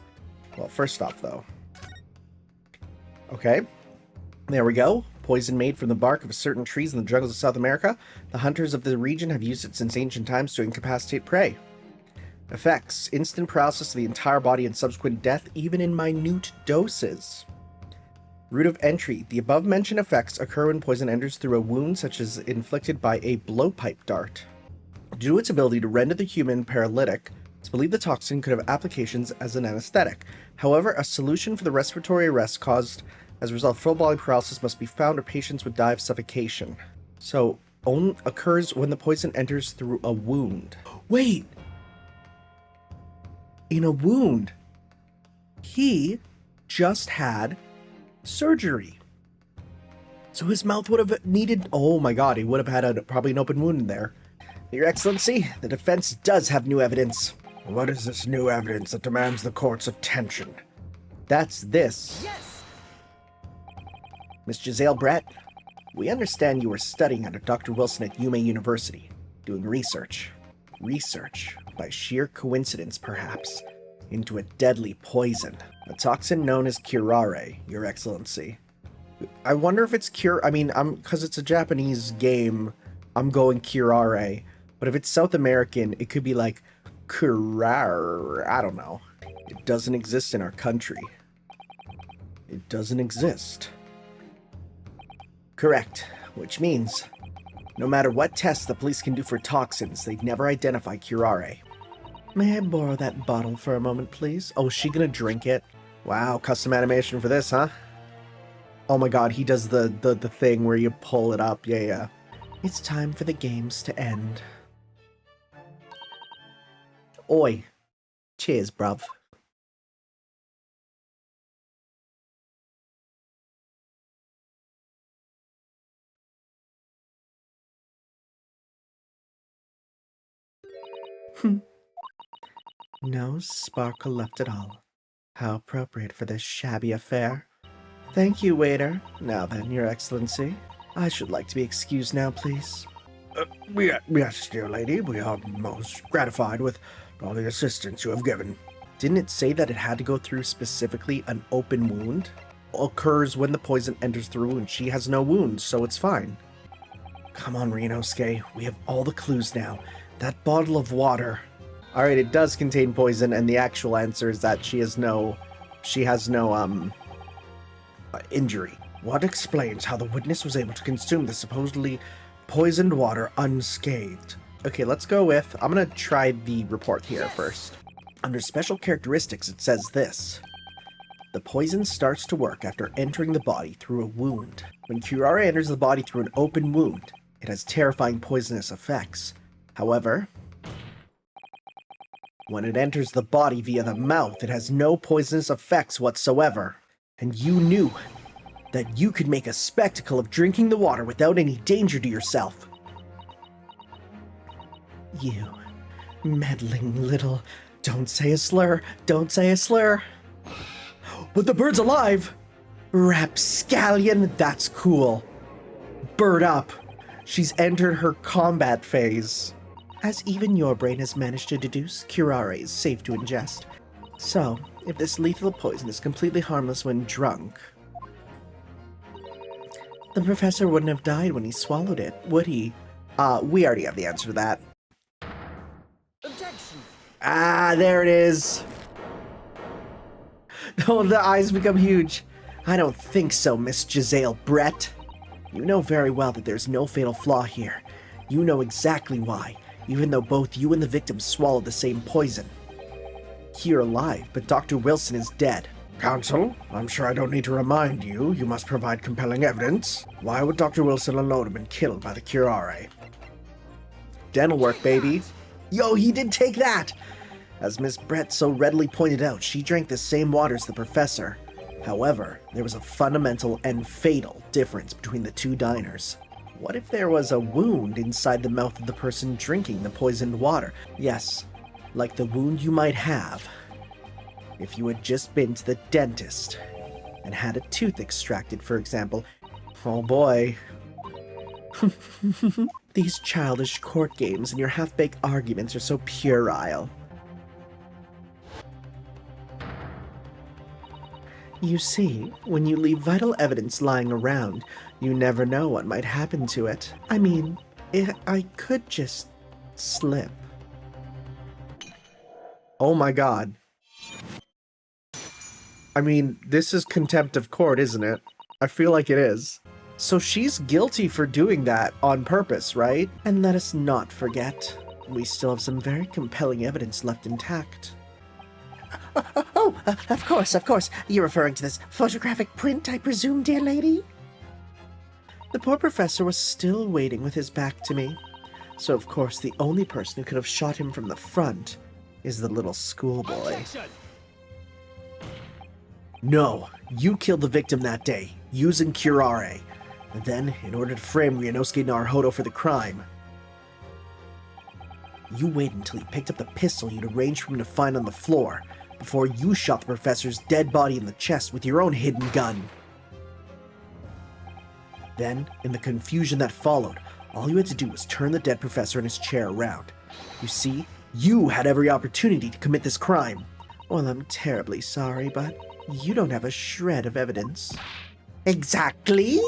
Well, first off, though. Okay. There we go. Poison made from the bark of certain trees in the jungles of South America. The hunters of the region have used it since ancient times to incapacitate prey. Effects: instant paralysis of the entire body and subsequent death, even in minute doses. Route of entry: the above-mentioned effects occur when poison enters through a wound, such as inflicted by a blowpipe dart. Due to its ability to render the human paralytic, it's believed the toxin could have applications as an anesthetic. However, a solution for the respiratory arrest caused as a result of full-body paralysis must be found, or patients would die of suffocation. So, occurs when the poison enters through a wound. Wait! In a wound. He just had surgery. So his mouth would have needed... Oh my god, he would have had probably an open wound in there. Your Excellency, the defense does have new evidence. What is this new evidence that demands the court's attention? That's this. Yes! Miss Jezaille Brett, we understand you were studying under Dr. Wilson at Yume University, doing research. Research, by sheer coincidence perhaps, into a deadly poison, a toxin known as curare, Your Excellency. I wonder if it's because it's a Japanese game, I'm going curare, but if it's South American, it could be like curare, I don't know. It doesn't exist in our country. It doesn't exist. Correct, which means no matter what tests the police can do for toxins, they'd never identify curare. May I borrow that bottle for a moment, please? Oh, is she gonna drink it? Wow, custom animation for this, huh? Oh my god, he does the thing where you pull it up. Yeah. It's time for the games to end. Oi. Cheers, bruv. No sparkle left at all. How appropriate for this shabby affair. Thank you, waiter. Now then, Your Excellency. I should like to be excused now, please. Yes, dear lady, we are most gratified with all the assistance you have given. Didn't it say that it had to go through specifically an open wound? Occurs when the poison enters through and she has no wounds, so it's fine. Come on, Ryunosuke. We have all the clues now. That bottle of water. Alright, it does contain poison, and the actual answer is that she has no injury. What explains how the witness was able to consume the supposedly poisoned water unscathed? Okay, let's go with, I'm gonna try the report here first. Under special characteristics, it says this. The poison starts to work after entering the body through a wound. When curare enters the body through an open wound, it has terrifying poisonous effects. However, when it enters the body via the mouth, it has no poisonous effects whatsoever. And you knew that you could make a spectacle of drinking the water without any danger to yourself. You meddling little... Don't say a slur. Don't say a slur. But the bird's alive! Rapscallion, that's cool. Bird up. She's entered her combat phase. As even your brain has managed to deduce, curare is safe to ingest. So, if this lethal poison is completely harmless when drunk, the professor wouldn't have died when he swallowed it, would he? We already have the answer to that. Objection! Ah, there it is. Oh, the eyes become huge. I don't think so, Miss Jezaille Brett. You know very well that there's no fatal flaw here. You know exactly why, even though both you and the victim swallowed the same poison. You're alive, but Dr. Wilson is dead. Counsel, I'm sure I don't need to remind you. You must provide compelling evidence. Why would Dr. Wilson alone have been killed by the curare? Dental work, baby. Yo, he did take that! As Miss Brett so readily pointed out, she drank the same water as the professor. However, there was a fundamental and fatal difference between the two diners. What if there was a wound inside the mouth of the person drinking the poisoned water? Yes, like the wound you might have if you had just been to the dentist and had a tooth extracted, for example. Oh boy. These childish court games and your half-baked arguments are so puerile. You see, when you leave vital evidence lying around, you never know what might happen to it. I mean, I could just slip. Oh my god. I mean, this is contempt of court, isn't it? I feel like it is. So she's guilty for doing that on purpose, right? And let us not forget, we still have some very compelling evidence left intact. Of course. You're referring to this photographic print, I presume, dear lady? The poor professor was still waiting with his back to me. So of course the only person who could have shot him from the front is the little schoolboy. Objection! No, you killed the victim that day, using curare. And then, in order to frame Ryunosuke Naruhodo for the crime, You waited until he picked up the pistol you'd arranged for him to find on the floor, before you shot the professor's dead body in the chest with your own hidden gun. Then, in the confusion that followed, all you had to do was turn the dead professor in his chair around. You see, you had every opportunity to commit this crime. Well, I'm terribly sorry, but you don't have a shred of evidence. Exactly.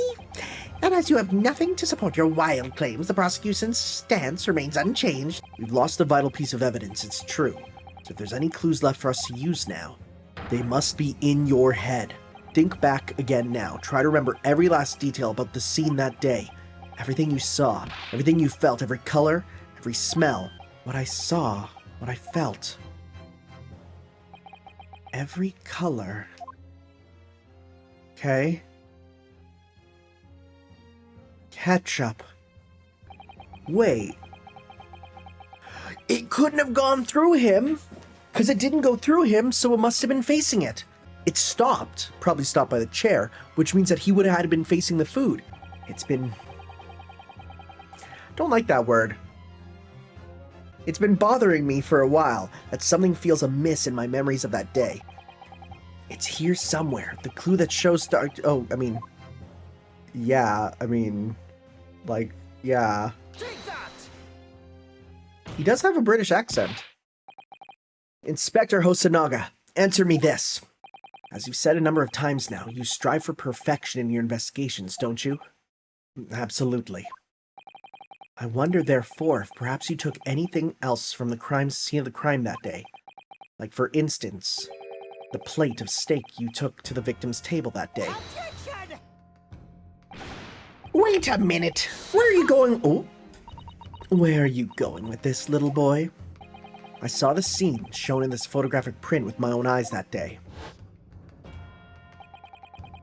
And as you have nothing to support your wild claims, the prosecution's stance remains unchanged. We've lost a vital piece of evidence, it's true. So if there's any clues left for us to use now, they must be in your head. Think back again now. Try to remember every last detail about the scene that day. Everything you saw, everything you felt, every color, every smell. What I saw, what I felt. Every color. Okay. Ketchup. Wait. It couldn't have gone through him, because it didn't go through him, so it must have been facing it. It stopped, probably stopped by the chair, which means that he would have had been facing the food. It's been... Don't like that word. It's been bothering me for a while that something feels amiss in my memories of that day. It's here somewhere. The clue that shows... yeah. Take that! He does have a British accent. Inspector Hosonaga, answer me this. As you've said a number of times now, you strive for perfection in your investigations, don't you? Absolutely. I wonder, therefore, if perhaps you took anything else from the scene of the crime that day. Like, for instance, the plate of steak you took to the victim's table that day. Objection! Wait a minute. Where are you going? Oh, where are you going with this, little boy? I saw the scene shown in this photographic print with my own eyes that day.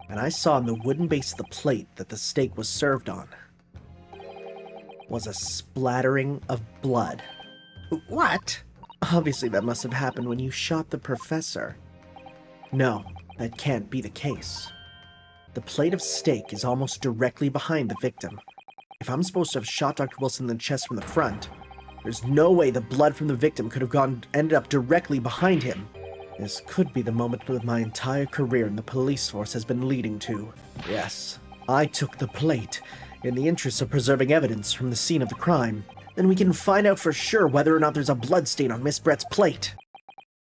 And I saw on the wooden base of the plate that the steak was served on was a splattering of blood. What? Obviously that must have happened when you shot the professor. No, that can't be the case. The plate of steak is almost directly behind the victim. If I'm supposed to have shot Dr. Wilson in the chest from the front, there's no way the blood from the victim could have ended up directly behind him. This could be the moment that my entire career in the police force has been leading to. Yes, I took the plate in the interest of preserving evidence from the scene of the crime. Then we can find out for sure whether or not there's a bloodstain on Miss Brett's plate.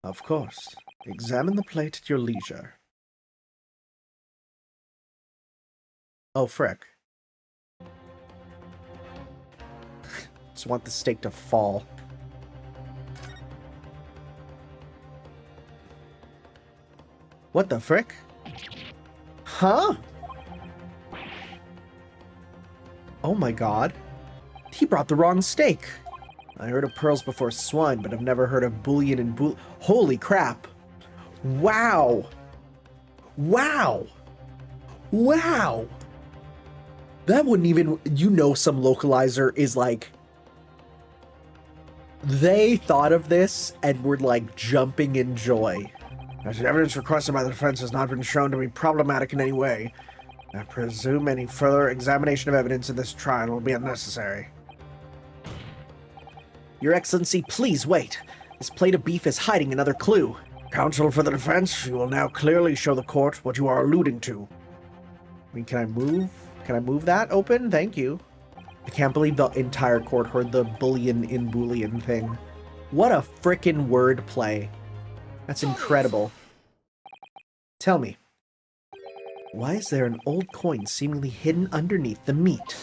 Of course. Examine the plate at your leisure. Oh, frick. Just want the steak to fall. What the frick? Huh? Oh my god. He brought the wrong steak. I heard of pearls before swine, but I've never heard of bullion and Holy crap. Wow. Wow. Wow. That wouldn't even... some localizer is like... They thought of this and were like jumping in joy. As the evidence requested by the defense has not been shown to be problematic in any way, I presume any further examination of evidence in this trial will be unnecessary. Your Excellency, please wait. This plate of beef is hiding another clue. Counsel for the defense, you will now clearly show the court what you are alluding to. I mean, can I move that open? Thank you. I can't believe the entire court heard the bullion in bullion thing. What a frickin' wordplay. That's incredible. Tell me, why is there an old coin seemingly hidden underneath the meat?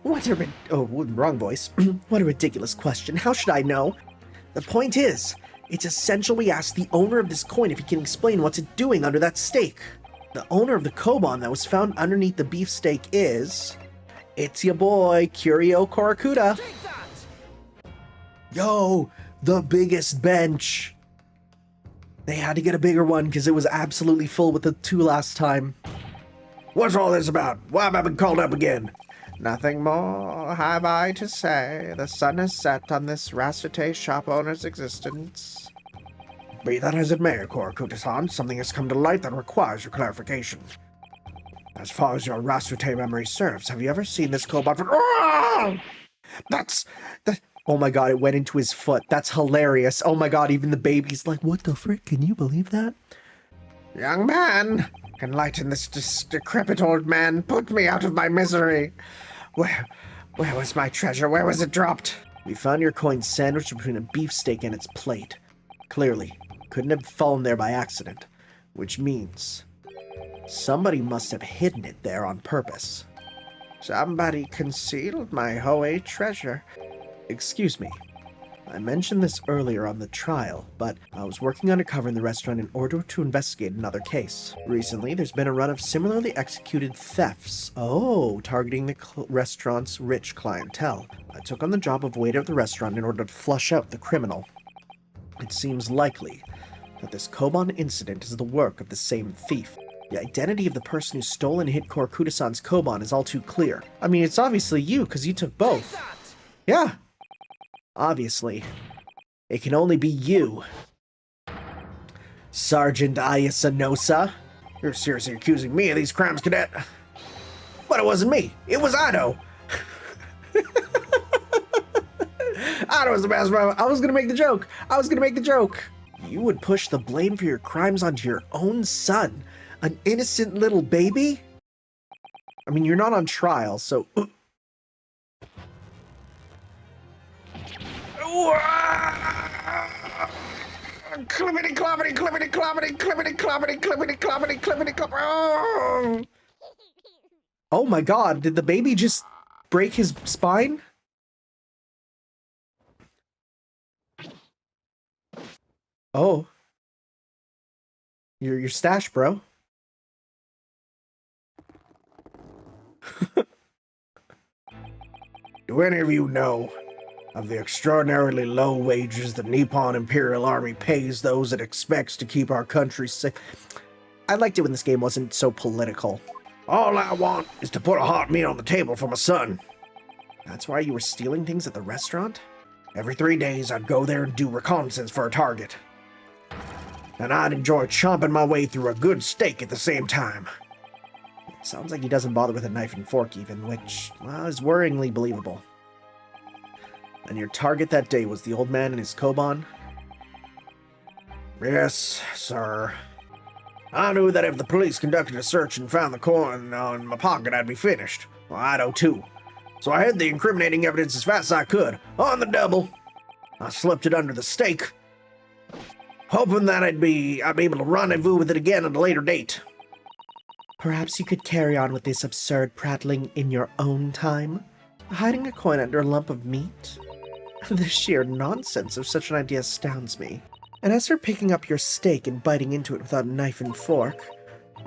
Wrong voice. What a ridiculous question. How should I know? The point is, it's essential we ask the owner of this coin if he can explain what's it doing under that steak. The owner of the koban that was found underneath the beefsteak is... It's your boy, Curio Korakuda. Yo, the biggest bench. They had to get a bigger one because it was absolutely full with the two last time. What's all this about? Why have I been called up again? Nothing more have I to say. The sun has set on this Rasute shop owner's existence. Be that as it may, Korakuda-san, something has come to light that requires your clarification. As far as your Rasute memory serves, have you ever seen this koban from... That's... Oh my god, it went into his foot. That's hilarious. Oh my god, even the baby's like, what the frick? Can you believe that? Young man, enlighten this decrepit old man. Put me out of my misery. Where was my treasure? Where was it dropped? We found your coin sandwiched between a beefsteak and its plate. Clearly, couldn't have fallen there by accident. Which means somebody must have hidden it there on purpose. Somebody concealed my Hoey treasure. Excuse me. I mentioned this earlier on the trial, but I was working undercover in the restaurant in order to investigate another case. Recently, there's been a run of similarly executed thefts. Oh, targeting the restaurant's rich clientele. I took on the job of waiter at the restaurant in order to flush out the criminal. It seems likely that this Koban incident is the work of the same thief. The identity of the person who stole and hit Korakuda-san's Koban is all too clear. I mean, it's obviously you, because you took both. Yeah. Obviously. It can only be you. Sergeant Ayasa Nosa. You're seriously accusing me of these crimes, cadet? But it wasn't me. It was Ado. Ado was the best. I was gonna make the joke. You would push the blame for your crimes onto your own son. An innocent little baby? I mean, you're not on trial, so... Clippity cloppity clippity cloppity clippity cloppity clippity cloppity clippity cloppity. Oh my god, did the baby just break his spine? Oh. Your stash, bro. Do any of you know of the extraordinarily low wages the Nippon Imperial Army pays those it expects to keep our country safe? I liked it when this game wasn't so political. All I want is to put a hot meal on the table for my son. That's why you were stealing things at the restaurant? Every 3 days, I'd go there and do reconnaissance for a target. And I'd enjoy chomping my way through a good steak at the same time. Sounds like he doesn't bother with a knife and fork even, which, well, is worryingly believable. And your target that day was the old man and his Koban? Yes, sir. I knew that if the police conducted a search and found the coin in my pocket, I'd be finished. Well, I'd know too. So I hid the incriminating evidence as fast as I could, on the double. I slipped it under the steak, hoping that I'd be able to rendezvous with it again at a later date. Perhaps you could carry on with this absurd prattling in your own time? Hiding a coin under a lump of meat? The sheer nonsense of such an idea astounds me. And as for picking up your steak and biting into it without a knife and fork,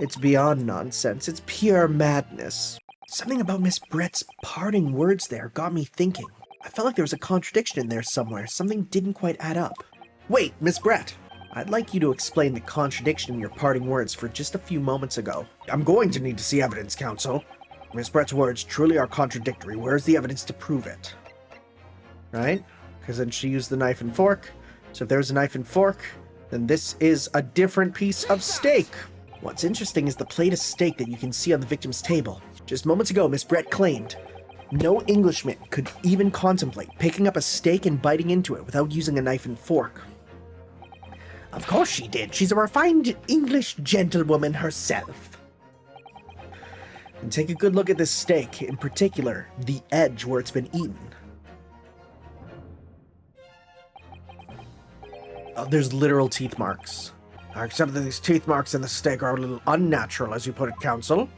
it's beyond nonsense. It's pure madness. Something about Miss Brett's parting words there got me thinking. I felt like there was a contradiction in there somewhere. Something didn't quite add up. Wait, Miss Brett! I'd like you to explain the contradiction in your parting words for just a few moments ago. I'm going to need to see evidence, Counsel. Miss Brett's words truly are contradictory. Where's the evidence to prove it? Right? Because then she used the knife and fork. So if there's a knife and fork, then this is a different piece of steak. What's interesting is the plate of steak that you can see on the victim's table. Just moments ago, Miss Brett claimed no Englishman could even contemplate picking up a steak and biting into it without using a knife and fork. Of course she did. She's a refined English gentlewoman herself. And take a good look at this steak, in particular, the edge where it's been eaten. There's literal teeth marks. I accept that these teeth marks in the steak are a little unnatural, as you put it, Counsel.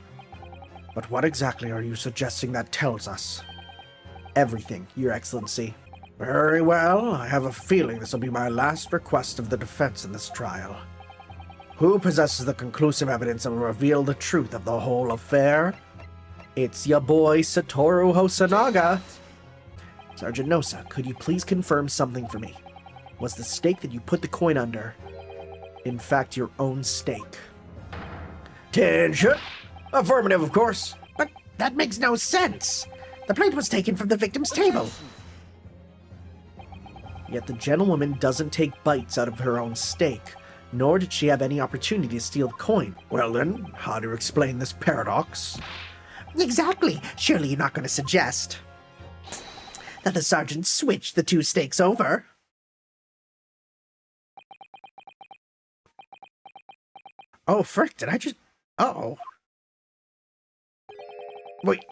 But what exactly are you suggesting that tells us? Everything, Your Excellency. Very well. I have a feeling this will be my last request of the defense in this trial. Who possesses the conclusive evidence that will reveal the truth of the whole affair? It's ya boy, Satoru Hosanaga. Sergeant Nosa, could you please confirm something for me? Was the steak that you put the coin under, in fact, your own steak? Attention! Affirmative, of course. But that makes no sense. The plate was taken from the victim's table. Yet the gentlewoman doesn't take bites out of her own steak, nor did she have any opportunity to steal the coin. Well then, how do you explain this paradox? Exactly. Surely you're not going to suggest. that the sergeant switched the two stakes over. Oh, frick, did I just... Uh-oh. Wait,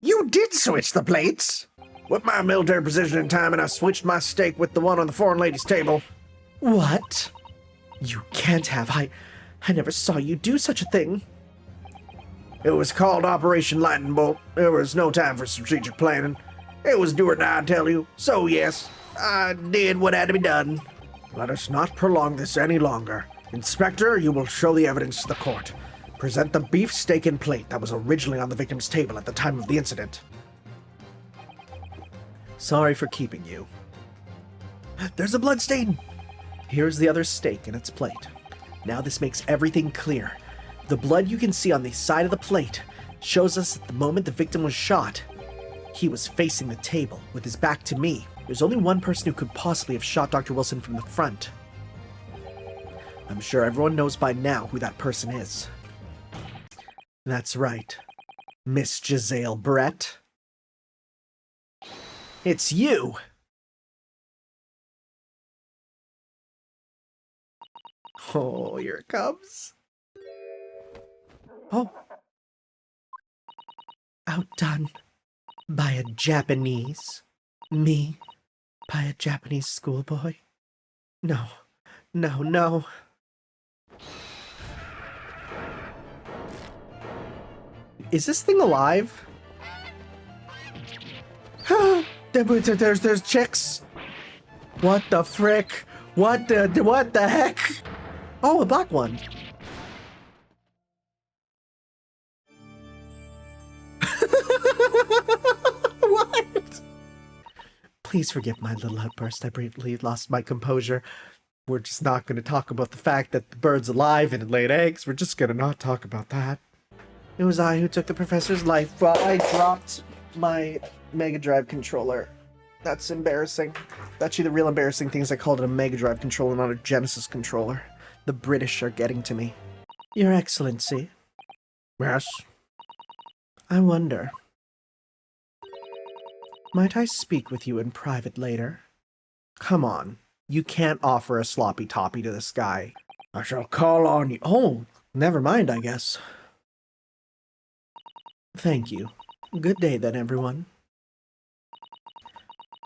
you did switch the plates? With my military precision and timing, I switched my steak with the one on the foreign lady's table. What? You can't have. I never saw you do such a thing. It was called Operation Lightning Bolt. There was no time for strategic planning. It was do or die, I tell you. So yes, I did what had to be done. Let us not prolong this any longer. Inspector, you will show the evidence to the court. Present the beef steak and plate that was originally on the victim's table at the time of the incident. Sorry for keeping you. There's a blood stain. Here's the other steak in its plate. Now this makes everything clear. The blood you can see on the side of the plate shows us that the moment the victim was shot, he was facing the table with his back to me. There's only one person who could possibly have shot Dr. Wilson from the front. I'm sure everyone knows by now who that person is. That's right. Miss Jezaille Brett. It's you! Oh, here it comes. Oh. Outdone by a Japanese. Me by a Japanese schoolboy. No, no, no. Is this thing alive? There's chicks. What the frick? What the heck? Oh, a black one. What? Please forgive my little outburst. I briefly lost my composure. We're just not going to talk about the fact that the bird's alive and it laid eggs. We're just going to not talk about that. It was I who took the professor's life while I dropped my Mega Drive controller. That's embarrassing. Actually, the real embarrassing thing is I called it a Mega Drive controller, not a Genesis controller. The British are getting to me. Your Excellency. Yes? I wonder. Might I speak with you in private later? Come on. You can't offer a sloppy toppy to this guy. I shall call on you. Oh, never mind, I guess. Thank you. Good day then, everyone.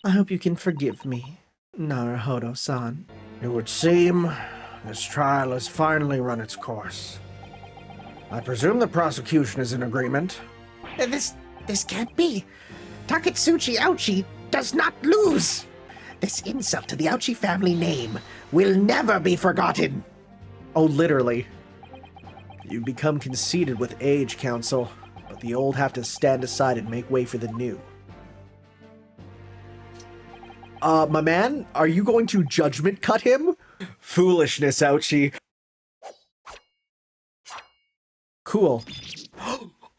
I hope you can forgive me, Naruhodo-san. It would seem this trial has finally run its course. I presume the prosecution is in agreement. This can't be. Takatsuchi Ouchi does not lose. This insult to the Ouchi family name will never be forgotten. Oh, literally. You become conceited with age, Counsel, but the old have to stand aside and make way for the new. My man, are you going to judgment cut him? Foolishness, Ouchie. Cool.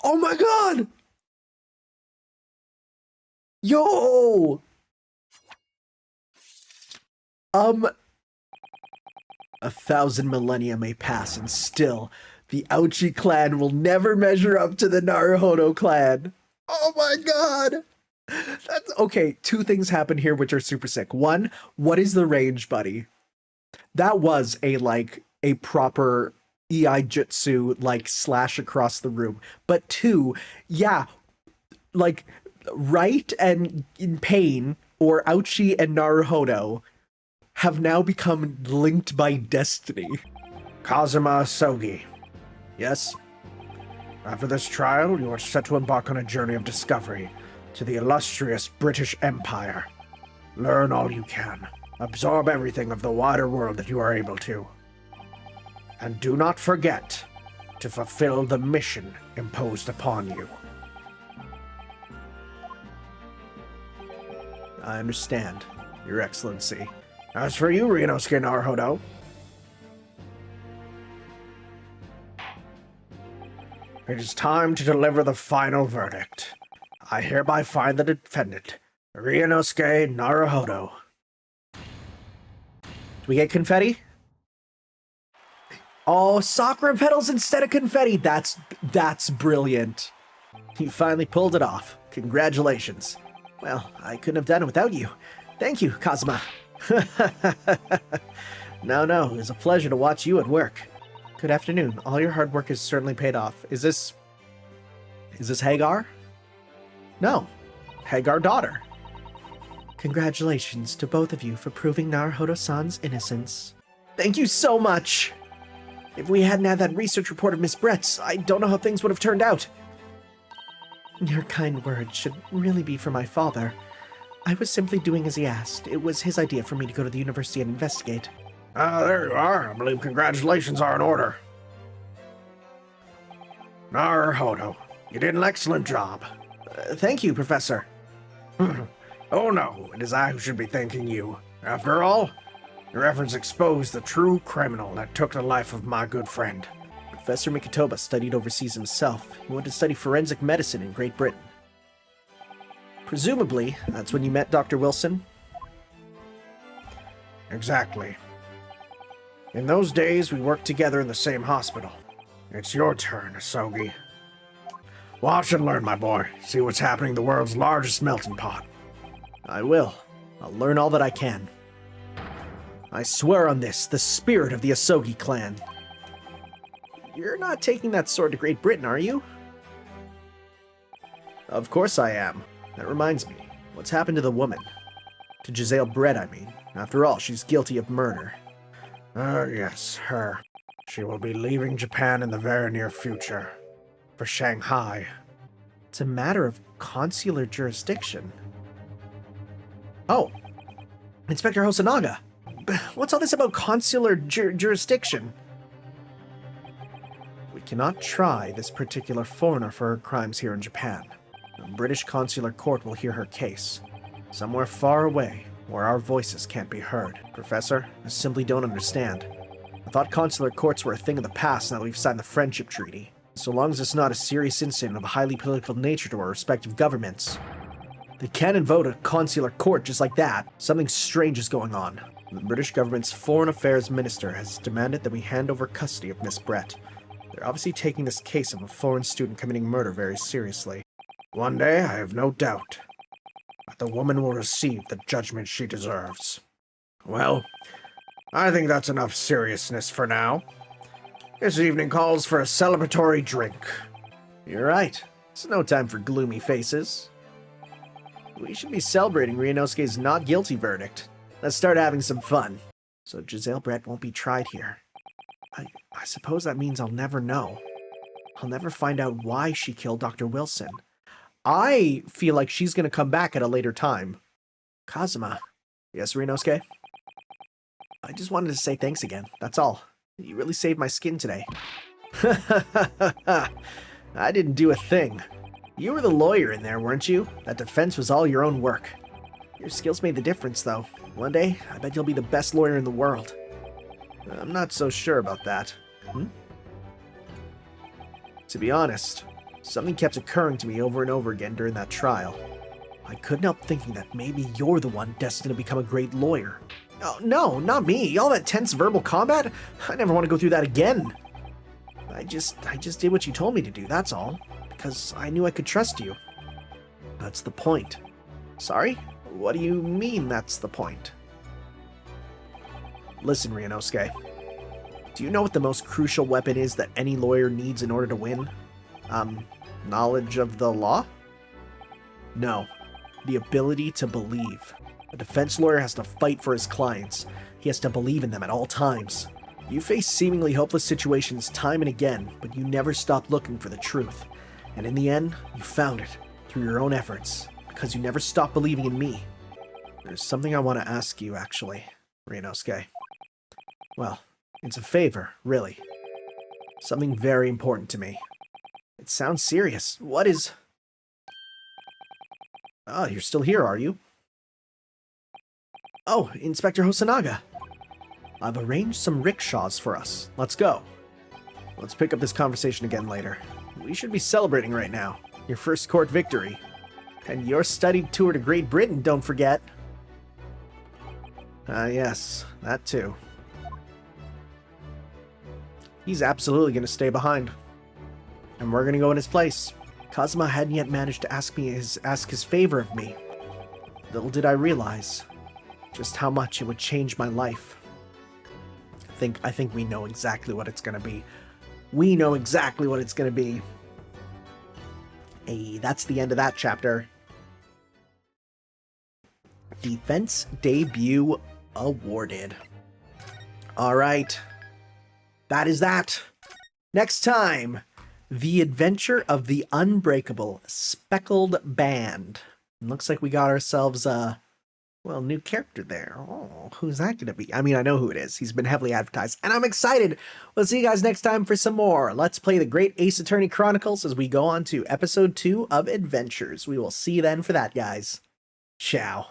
Oh my god! Yo! A 1,000 millennia may pass and still, the Ouchi clan will never measure up to the Naruhodo clan. Oh my god! That's okay. Two things happen here which are super sick. One, what is the range, buddy? That was a proper EI jutsu slash across the room. But two, yeah, Right and in Pain or Ouchi and Naruhodo have now become linked by destiny. Kazuma Sogi. Yes. After this trial, you are set to embark on a journey of discovery to the illustrious British Empire. Learn all you can. Absorb everything of the wider world that you are able to. And do not forget to fulfill the mission imposed upon you. I understand, Your Excellency. As for you, Ryunosuke Naruhodo, it is time to deliver the final verdict. I hereby find the defendant, Ryunosuke Naruhodo. Do we get confetti? Oh, sakura petals instead of confetti. That's brilliant. You finally pulled it off. Congratulations. Well, I couldn't have done it without you. Thank you, Kazuma. No, it was a pleasure to watch you at work. Good afternoon. All your hard work has certainly paid off. Is this Hagar? No, Hagar daughter. Congratulations to both of you for proving Naruhodo-san's innocence. Thank you so much. If we hadn't had that research report of Miss Brett's, I don't know how things would have turned out. Your kind words should really be for my father. I was simply doing as he asked. It was his idea for me to go to the university and investigate. There you are. I believe congratulations are in order. Naruhodo, you did an excellent job. Thank you, Professor. Oh no, it is I who should be thanking you. After all, your efforts exposed the true criminal that took the life of my good friend. Professor Mikotoba studied overseas himself. He went to study forensic medicine in Great Britain. Presumably, that's when you met Dr. Wilson? Exactly. In those days, we worked together in the same hospital. It's your turn, Asogi. Watch and learn, my boy. See what's happening in the world's largest melting pot. I will. I'll learn all that I can. I swear on this, the spirit of the Asogi clan. You're not taking that sword to Great Britain, are you? Of course I am. That reminds me. What's happened to the woman? To Jezaille Brett, I mean. After all, she's guilty of murder. Yes, her. She will be leaving Japan in the very near future. For Shanghai. It's a matter of consular jurisdiction. Oh. Inspector Hosonaga. What's all this about consular jurisdiction? We cannot try this particular foreigner for her crimes here in Japan. A British consular court will hear her case. Somewhere far away, where our voices can't be heard. Professor, I simply don't understand. I thought consular courts were a thing of the past now that we've signed the Friendship Treaty. So long as it's not a serious incident of a highly political nature to our respective governments. They can't invoke a consular court just like that. Something strange is going on. The British government's Foreign Affairs Minister has demanded that we hand over custody of Miss Brett. They're obviously taking this case of a foreign student committing murder very seriously. One day, I have no doubt that the woman will receive the judgment she deserves. Well, I think that's enough seriousness for now. This evening calls for a celebratory drink. You're right. It's no time for gloomy faces. We should be celebrating Ryunosuke's not guilty verdict. Let's start having some fun. So Jezaille Brett won't be tried here. I suppose that means I'll never know. I'll never find out why she killed Dr. Wilson. I feel like she's going to come back at a later time. Kazuma. Yes, Ryunosuke? I just wanted to say thanks again. That's all. You really saved my skin today. I didn't do a thing. You were the lawyer in there, weren't you? That defense was all your own work. Your skills made the difference, though. One day, I bet you'll be the best lawyer in the world. I'm not so sure about that. To be honest, something kept occurring to me over and over again during that trial. I couldn't help thinking that maybe you're the one destined to become a great lawyer. Oh, no, not me. All that tense verbal combat? I never want to go through that again. I just did what you told me to do, that's all. Because I knew I could trust you. That's the point. Sorry? What do you mean that's the point? Listen, Ryunosuke. Do you know what the most crucial weapon is that any lawyer needs in order to win? Knowledge of the law? No. The ability to believe. A defense lawyer has to fight for his clients. He has to believe in them at all times. You face seemingly hopeless situations time and again, but you never stop looking for the truth. And in the end, you found it, through your own efforts, because you never stopped believing in me. There's something I want to ask you, actually, Ryunosuke. Well, it's a favor, really. Something very important to me. It sounds serious. What is... Oh, you're still here, are you? Oh, Inspector Hosonaga. I've arranged some rickshaws for us. Let's go. Let's pick up this conversation again later. We should be celebrating right now. Your first court victory. And your studied tour to Great Britain, don't forget. Yes, that too. He's absolutely going to stay behind. And we're going to go in his place. Kazuma hadn't yet managed to ask his favor of me. Little did I realize just how much it would change my life. I think we know exactly what it's gonna be. We know exactly what it's gonna be. Hey, that's the end of that chapter. Defense debut awarded. All right. That is that. Next time, The Adventure of the Unbreakable Speckled Band. Looks like we got ourselves a, well, new character there. Oh, who's that going to be? I mean, I know who it is. He's been heavily advertised, and I'm excited. We'll see you guys next time for some more. Let's play the Great Ace Attorney Chronicles as we go on to episode 2 of Adventures. We will see you then for that, guys. Ciao.